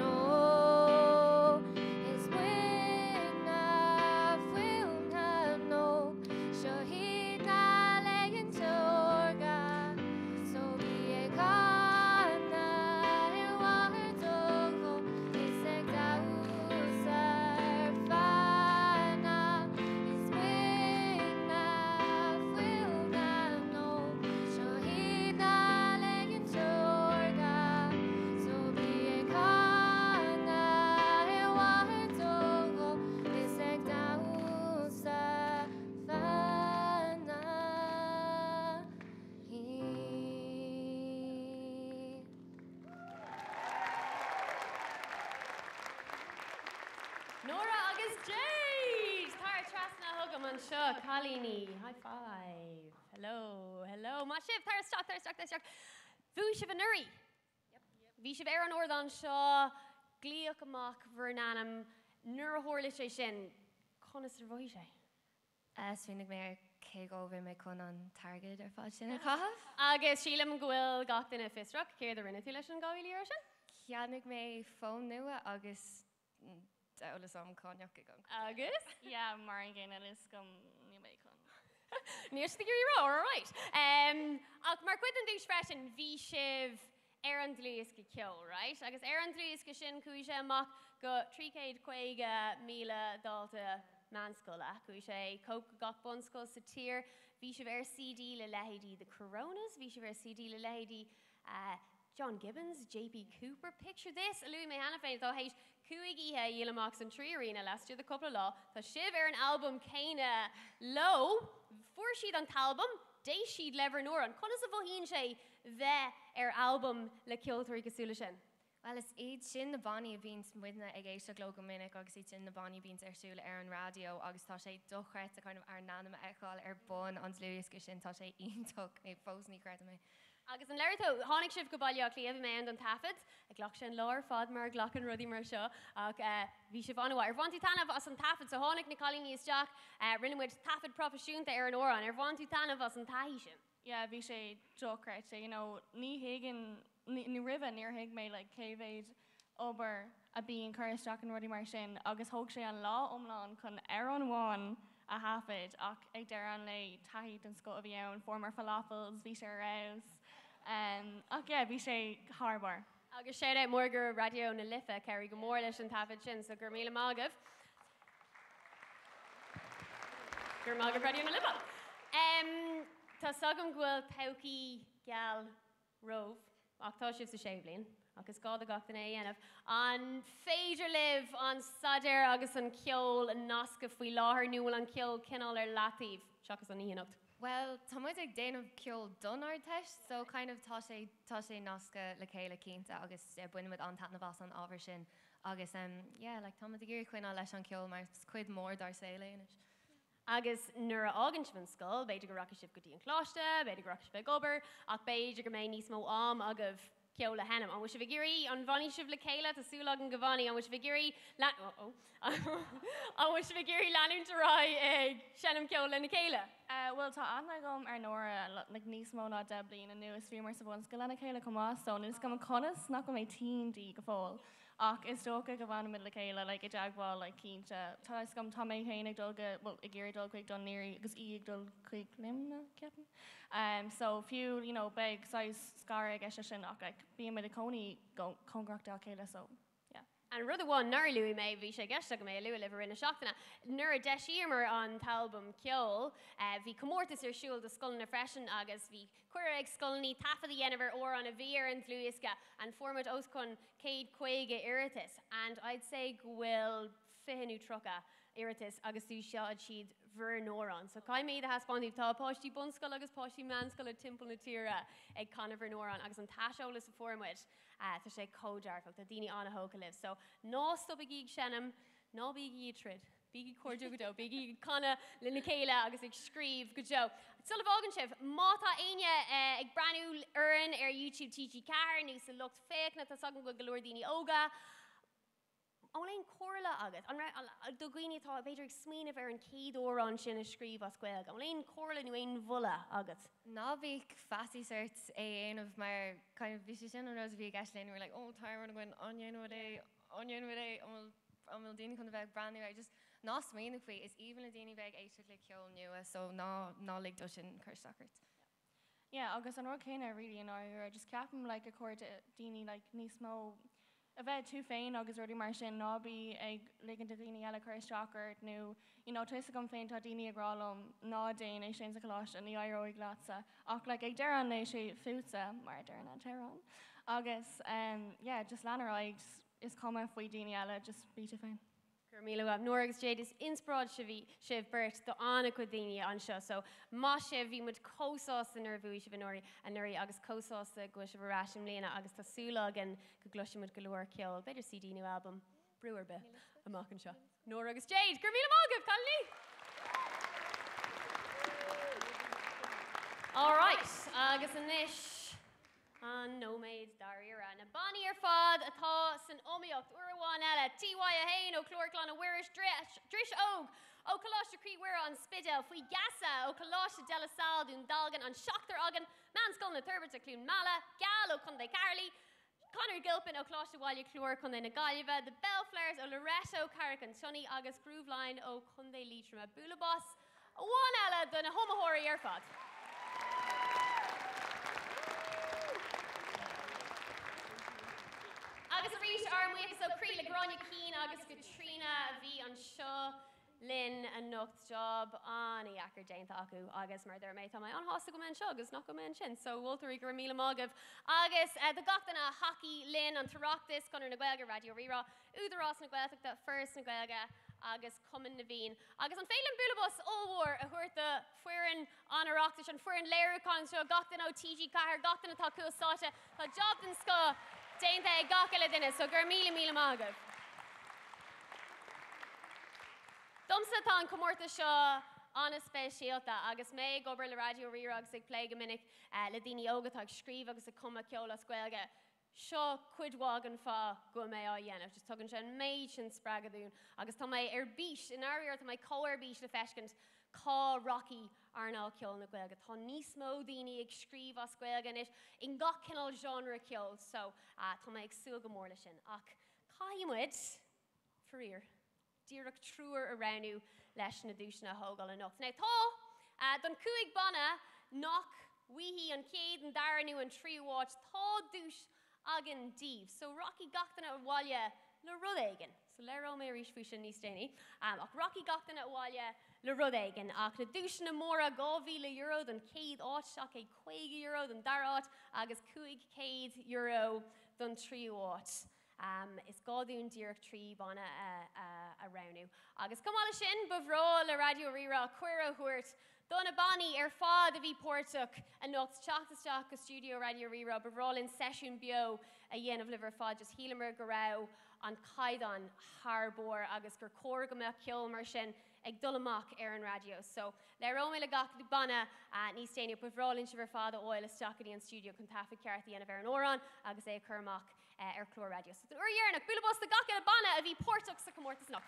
Oh, it's when I will not know. Shahid na layin torga, so be a kana war dogo. It's a causa fana. It's when I will not know. Shahid na layin torga, so be a kana war dogo. It's a causa fana. Nora agus Jade! Tar trasna hugam an seo, Colleen. High five. Hello, hello. Ma sib, tar stock. Bhú sib an nuri. Bhí sib ar an ordan seo, glíoch amach vernanam, nur hórla sé sin, conas ar bhoi sé. Sfinnig mé cé over me chun an targad ar fád sin a chahaf. Agus sílam gwil gach in a fisroch, céir the rinne tú leis an gáilí ar sin? Ceannig mé fón nua agus daolas am cóneach i gang. Agus? Yeah, mar an gcéine is gom ní mé chun. Níos the gurí rá, all right. Ach mar cuid an dús freisin, bhí sib ar an dlúis go ceol, right? Agus ar an dlúis go sin cúise amach go 350,000 dalta manscola, cúise cóp gach bonscoil sa tír, bhí sib ar CD le lehéidí the Coronas, bhí sib ar CD le lehéidí John Gibbons, J.P. Cooper. Picture this, Louis me hana féin, tá héis cuaig ihe dhéileach an trí arena last year the couple of law, tá sib ar an album céine low, fuair siad an talbum, déis siad lever nóran. Conas a bhíonn sé bheith ar album le ceoltóirí cosúla sin? Well, is iad sin na bani a bhín muidna ag éiste gló go minic agus iad sin na bani bhín arsúla ar an radio agus tá sé dochret a kind of ar nanam eáil ar bon an dlúis go sin tá sé iontóg é fósní creid mé. Agus an leirtó, tháinig sibh go bailach líomh mé an tafid, ag ghlach sin lár fad mar ghlach an rudí mar seo, ach bhí sibh anhha. Ar bhain tú tanmh as an tafid, so tháinig na Colleen níos deach, rinnemuid tafid profisiúnta ar an óran, ar bhain tú tanmh as an taithí sin. Yeah, bhí sé jokreit sé, ní hégan, ní rive níor hiig mé like cévéid ober a bíon chuiristeach an rudí mar sin, agus thóg sé an lá omláin chun ar an bháin a hafid ach ag deir an le taithid an sco a bhí ann, formar falafels, bhí sé raibs. Ach yeah, bhí sé harbar. Agus sé é mórgur radio na lifa, Kerry go mór leis an tafid sin, so gur míle mágah. Gur mágah radio na lifa. Tá sagam ghfuil pauci geal roh, ach tá sibh sa séblin, agus gáda gach den dhéanamh. An féidir liv an sadair agus an ceol an nasca faoi láthair nuail an ceol cinál ar latíh, seachas an íanacht. Well, tá muid ag déanamh ceol donar teist, so kind of tá sé nasca le chéile cínta agus buine an tana bhas an ábhar sin agus yeah, like tá muid gur chuine leis an ceol mar cuid mór dar saoléis. Agus nuair a ágan sibh an scoil, beidir go racha sibh go dtí an chláiste, beidir go racha sibh gobar, ach beidir go mé níos mó am agah ceol le henam. An bhfuil sibh géirí an bhaní sibh le chéile tá súla an gabhaní, an bhfuil sibh géirí an bhfuil sibh géirí leanúntará ag seanam ceol le na chéile. Well, tá anna gom ar nóra like níos mó ná deblin a nuas streamer sa bhain scoil lena chéile comá, so nuas go an conas nach go mé tíndí go fáil. Ach, is dócha go bhana mid le chéile, like, I deagbháil, like, cínte. Tá is gom tá mé chéine ag dulga, well, ag géir dul chuig don nírí, agus ag dul chuig limna, ceapan. So, few, you know, big size scar ag eise sin, ach, like, bí mid a cónaí congracht dal chéile, so, yeah. And rud one nar Louis may vi sé gesta go mé Louis liver in a shockna. Nur a deisimer an talbum Kjol, vi Comortas siúl de skull na freshen agus vi queer ag skullni tafa the enever or on a veer in Louiska and format oskon Cade Quaige iritis. And I'd say gwil fihenu trucka iritis agus du shad she'd ver noron. So kai me the has bondi ta poshti bunskul agus poshti manskul a timple na tira ag conover noron agus an tasholis a formwit. Tá sé códeart tá daoine anna hóca liv. So ná stop a gig shenam, ná bíigi trid, bíigi cordú go do, bíigi conna lina céile agus ag scríb go do. Sulla bhágan sibh, mátá aine ag branú urin YouTube TG Car, nus a lucht féic na tá sagan go galúir daoine óga. Onlain cóirla agat, do gine tá beidir smín of an cédór an sin a scríb as gweilg. Onlain cóirla nu ein vulla agat. Ná bhí fasí sort é of mar kind of bhí sin an ros bhí gaslin, we're like, oh, time we're going onion with a, we'll dine chun bheith brand new. I just ná smín of is even a dine bheith éisiid le ceol nua, so ná lig do sin chuirstachart. Yeah, agus an orcéine really in I just capan like a cord dine like níos mó a bheith tú féin agus ruirí mar sin nábí ag ligan de daoine eile chuir straachart nó tuis a gom féin tá daoine agrálam ná daon é sin sa choláiste ní airóí glása ach like ag dearan é sé fuúsa mar dearan an teran agus yeah, just leanaráid is cuma faoi daoine eile just bí tú féin. Míle web Norgus Jade is inspirad shiv bert the anna codini an seo so má shiv vi mud cósás in nervú shiv nori an nuri agus cósás a go shiv rashim lena agus tá súla gan go gloshi mud galore kill better CD new album brewer be a makan seo Norgus Jade Míle Malgav Colony. All right agus an ish an nóméid daríra na Bonnie fad atá san omíocht uaháin eile TY a hain ó chlórclán a wiris dris óg ó choláiste críhuire an spidel faoi gasa ó choláiste de la Salle dún dalgan an seachtar agan manscoil na turbert a clún mala gal ó chundé Carly Conor Gilpin ó choláiste bhaile chlór chundé na Gailge the Bellflairs ó Loretto Carrick an Sunny agus Grooveline ó chundé Leitrim a Bulabos bháin eile do na homahóirí ar fad. Agus a rís armhaíoch so crí le Gráinne Keane agus Katrina bhí an seo Lynn a nocht job an I achar déanta acu agus mar there méid tá an hásta go men seo agus nach go men sin so bhiltarí gur míle mágah agus the gachtainna hockey Lynn an Tarachtas chunar na Gaeilge Radio Rira údarrás na Gaeltachta first na Gaeilge agus cuman na bhín agus an féilim Bulabos óhór a thuirta fuirin an Oireachtais an fuirin léirúcán seo gachtain ó TG Cahir gachtainna tá cuasáte tá job den sco déanta ag gachaile duine so gur míle mágah. Domsa tá an Comortas seo anna spéisialta agus mé gobar le Radio Rira agus ag plé go minic le daoine ógad ag scríb agus a cuma ceola scoilge. Seo cuidhágan fá go mé á dhéanamh, just tugann sé an méid sin spragadún agus tá mé ar bís in áiríir tá mé cóir bís le feiscint cá Rocky Arnall ceol na Gaeilge. Tá níos mó daoine ag scríb a scoilge is in gach cinál genre ceol so tá mé ag súil go mór lei sin ach caiimid farír. Díreach trúr a ranú leis na dúisna hógáil a nocht. Now tá don cuaig bana nach wihí an céad an daranú an tríháit tá dúis agan díobh. So Rocky gachtainna bháile le rud éigean. So le rá mé rís fú sin níos déine. Ach Rocky gachtainna bháile le rud éigean. Ach na dúisna móra €2,000 don céad áit seach é €2 don daráit agus €2,000 don tríháit. Is gádún díreach trí bana a ranú. Agus cumála sin bhrá le Radio Rira cuiire thuirt donna Bonnie ar fád a bhí pórtach a nocht teachtasteach go Studio Radio Rira bhrálinn sesiún BEO a dhéanamh liver fád just hílamar go rá an caidan Harbór agus gur cóir go meach ceol mar sin ag dul amach ar an radio. So le rómé le gach bana níos déine bhrálinn si bhar fád óil isteachí an studio chun tafa ceartaí ana bhar an órán agus é chumach ar chlór radio. So ur dhearnach Bulabos the gach a bana a bhí pórtach sa Comortas nocht.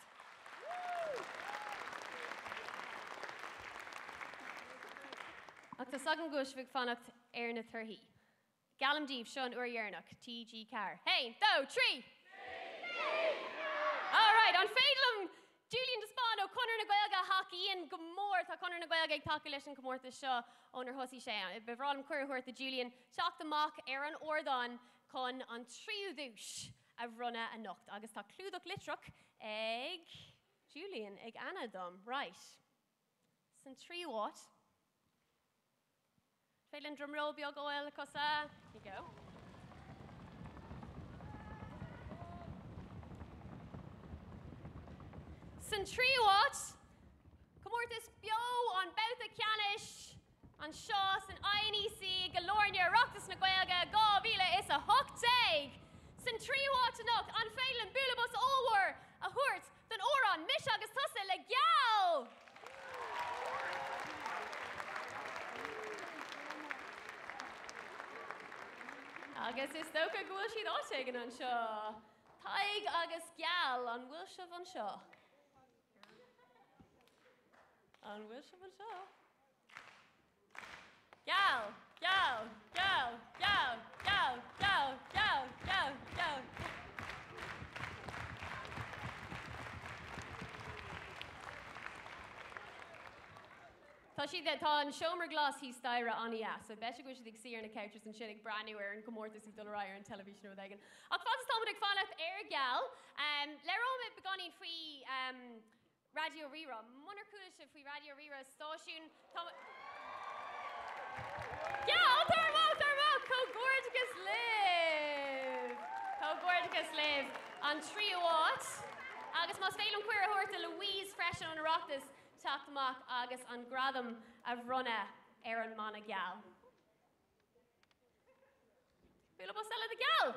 Ach tá sagan gúis bhíh fannacht ar na thuirthaí. Galamdíobh seo an ur dhearnach TG Car. Hey, 2, 3! an féidlam Julian Despano, Conor na Gaeilge hockey in Comorta, Conor na Gaeilge takeú leis an Comorta seo ónar thosaí sé. Bhrálam cuirehuirt a Julian seach amach ar an ordan chun an tríú dúis a runna a nocht. Agus tá clúdach litrach ag Julian ag Anna dom. Right. San trí what? Féilean drumroll beag oil cosa. Here you go. San trí what? Comortas BEO an Bouta Ceannis an seo san INEC Galornia Rocktas na Gaeilge Gá Bhíle is a hochtaig. San trí what anocht an féilean bulabus óhar a thuirt den óran mis agus tusa le geall. Agus is tóca gúil siad áitegan an seo. Taig agus geall an bhfuil sibh an seo. An bhfuil sibh an seo. Geall, geall, geall, geall, geall, geall, geall, geall, geall. Tá si tá an seomar glas hí staire aní so bet go si ag siar na couches an sin ag brandúir an Comortas ag dulráir an televísion ó daigen. Ach fátas tá ag fáileat ar geall, leróid beganín faoi Radio Rira. Munar cúla si faoi Radio Rira stáisiún. Tarmá, Comortas live. Comortas live. An tríú what? Agus más féilm cuir a thuirta Louise freisin an Oireachtas teacht amach agus an gradam a runna ar an mana geall. Bula bus ela the geall.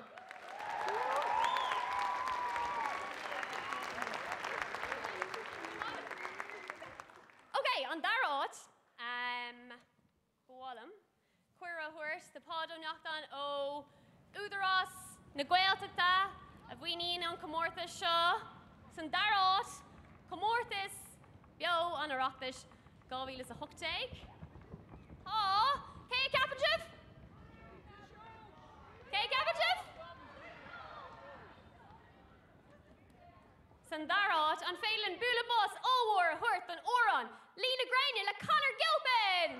Okay, an darát, bhualam, cuir a thuirt, the pád ó neachtan ó údarás na Gaeltachta a bhuinín an Comortas seo, san darát, Comortas BEO an Oireachtas Gá Bhíle is a hochtaig. Cé capitib? Cé capitib? San darát an féilean bulabus óhar thuirt an óran Lína Graine le Conor Gilpin.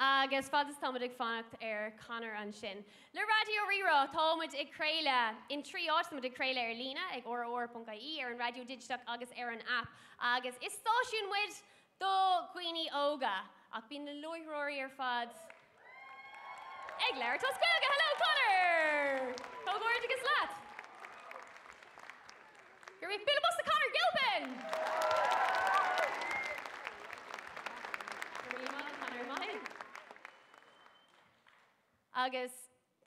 Agus fadas támid ag fannacht ar Conor an sin. Le Radio Rira támid ag creile in trí áit támid ag creile ar Lína ag or.ie ar an Radio Digitach agus ar an app. Agus is stáisiún muid do Queenie Óga ach bín na loithróirí ar fad. Ag leir Tos Gaeilge, hello Conor! Comortas agus leat. Gur bhíh bulabus a Conor Gilpin. Agus,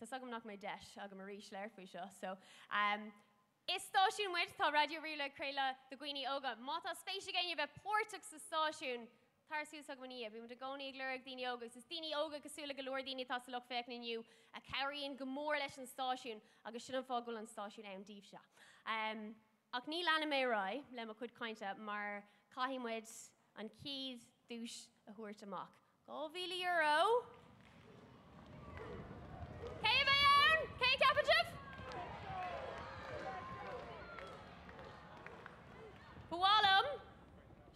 tá sagam nach mé deis agam a rís leir faoi seo. So, is stáisiún muid tá Radio Rira creile do Queenie Óga. Má tá spéisi géine bheith pórteach sa stáisiún tarsú sagam ní, bhí mu a gcónaí ag leir ag daoine óga. Is daoine óga cosúla go leor daoine tá sa loch féic naniu a cairíonn go mór leis an stáisiún agus sin an fágul an stáisiún ann díobh se. Ach ní leanna mé rá le mo chud cainte mar caithí muid an cíad dúis a thuirt amach. €2,000. Cé bhéan? Cé capitib? Bhualam,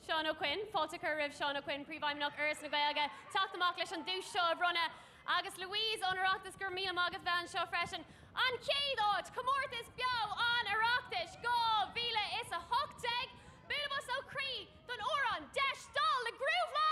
Seán O'Quinn, fáilte chu ribh Seán O'Quinn, príomhaimneach Uras na Gaeilge, teacht amach leis an dúis seo a brunna, agus Louise an Oireachtas gur míle agus bhean seo freisin. An céad áit, Comortas BEO an Oireachtas Gá Bhíle is a hochtaig, bulabus ó Cree don óran deis dal le grúbhlein!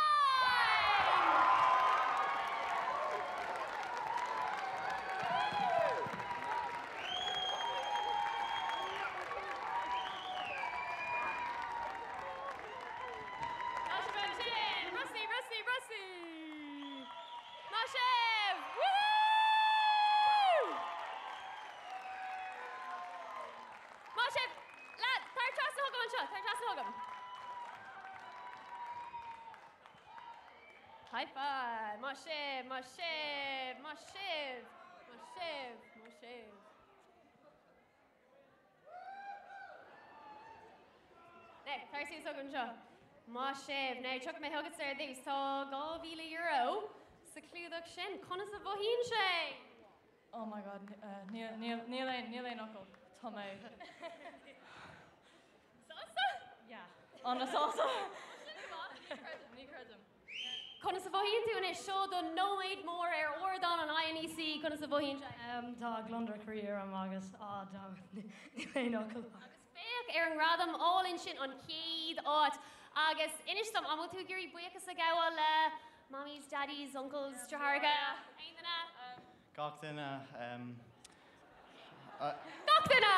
High five! Moshev, Moshev, Moshev, Moshev, Moshev. Nick, tarsí sogan seo. Má sibh, now chuck my huggets there this tá €2,000 sa clúdach sin, conas a bhín sé. Oh my god, níl é knuckle. Tá mé. Salsa? Yeah. On the salsa. Ní credum. Conas a bhín tú in seo do nóid mór ordan an INEC conas a bhín sé. Tá glundar career am agus ní é knuckle. Féach an radam all-in sin an céad áit. Agus inis sam am tú gurí buchas a gaáil le mommies, daddies, uncles, Jaharga. Aidana. Gachtainna. Gachtainna!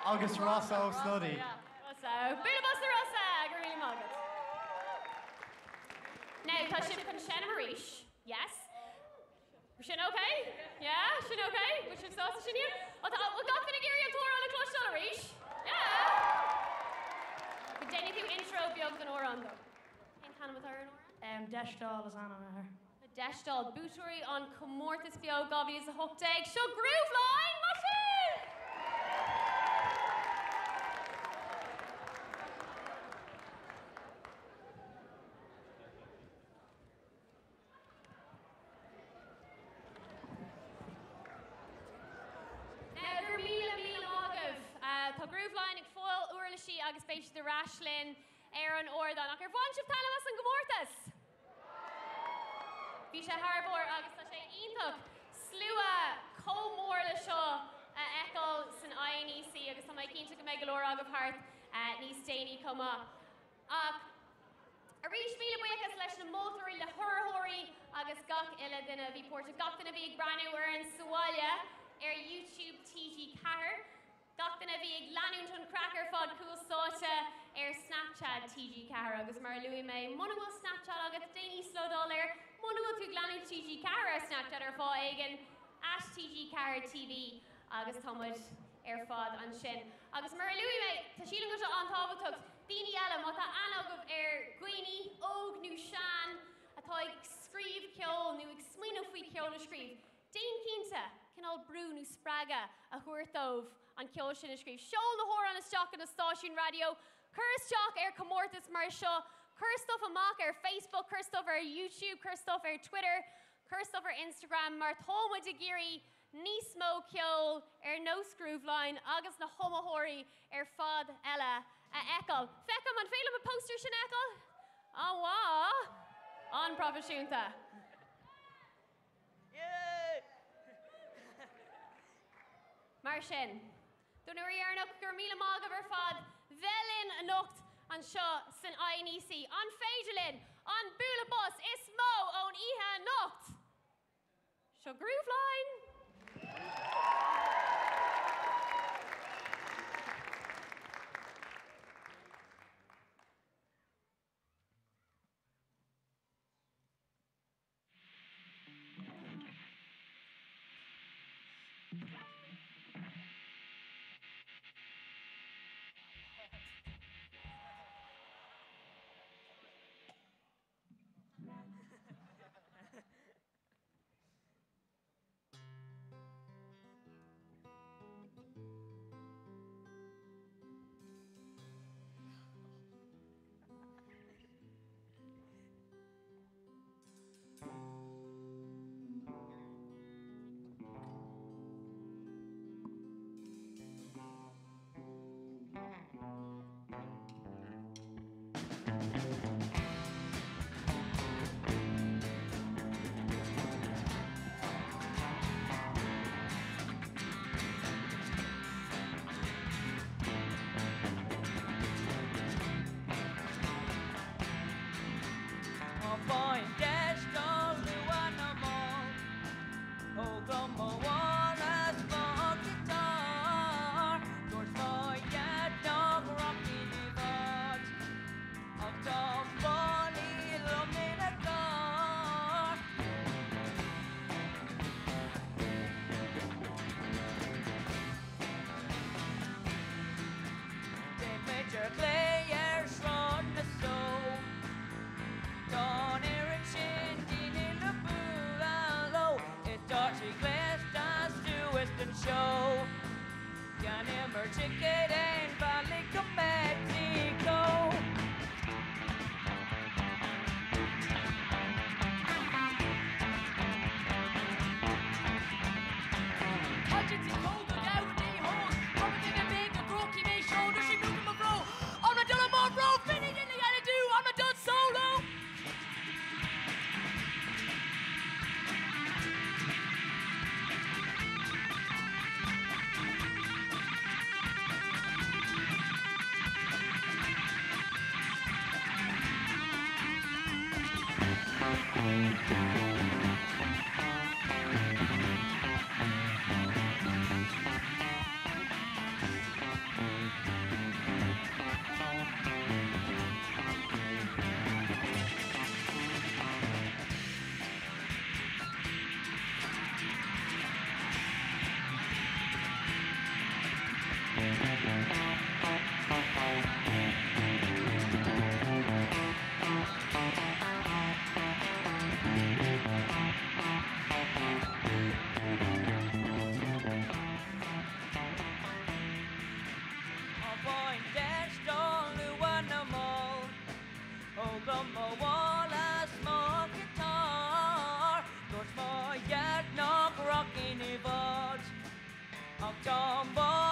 Agus Rosso Snuddy. Rosso. Bula Busta Rossa. Gurí Magat. Now, tá sin chun sin Harish. Yes? Sin okay? Yeah? Sin okay? Which is sauce sin here? Gachtainna gurí an tóra an a close Harish. Yeah? Denny tú intro beag an oran though. Ein canna with her an oran? Destal is on her. The Destal Butchery on Comortas BEO Gavi is a hook tag. Show groove line, machine! Now, gur míle mágah. Tá groove line ag foil uirlaí agus béis de Rashlin an ordan. Ach bhain sibh talamh an Comortas. Bhí sé Harbor agus tá sé ionach slua comórla seo eáil san INEC agus tá cinnte go méid go leor agah thart níos déanaí comá. Ach a rís míle buchas leis na mótarí le thuirthirí agus gach ile duine bhí póirte gachtainna bhí ag breanú ar an Sáile YouTube TG Cahar. Gachtainna bhí ag leanúntan crackar fád cúsáte Snapchat TG Cahar agus mar luí mé muna bhfuil Snapchat agus déanaí slódáir muna bhfuil tú gleanú TG Cahar Snapchat ar fád éigen @TG Cahar TV agus támuid ar fád an sin. Agus mar luí mé tá sílan go seo an tábhachtach daoine eile má tá anógah ar Guine óg nó sean atá ag scríomh ceol nó ag smaoinú faoi ceol na scríomh. Déan cínta cinál brú nó spraga a chuirtómh an ceol sin a scríomh. Seol na hór an isteach an na stáisiún radio. Cur isteach ar Comortas mar seo. Cur stuff amach ar Facebook, cur stuff ar YouTube, cur stuff ar Twitter, cur stuff ar Instagram mar tóma de géirí níos mó ceol ar nó scrúbhlein agus na homóthirí ar fad eile a eáil. Fecham an féile a poster sin eáil? An bhá an profisiúnta. Mar sin, dún arnach gur míle mágah ar fad bhelinn a nocht an seo san INEC. An féidirlinn, an bula bus is mó ón ihe nocht. Seo groove line. Show. Can ever ticket and finally come back to go. ach John Boy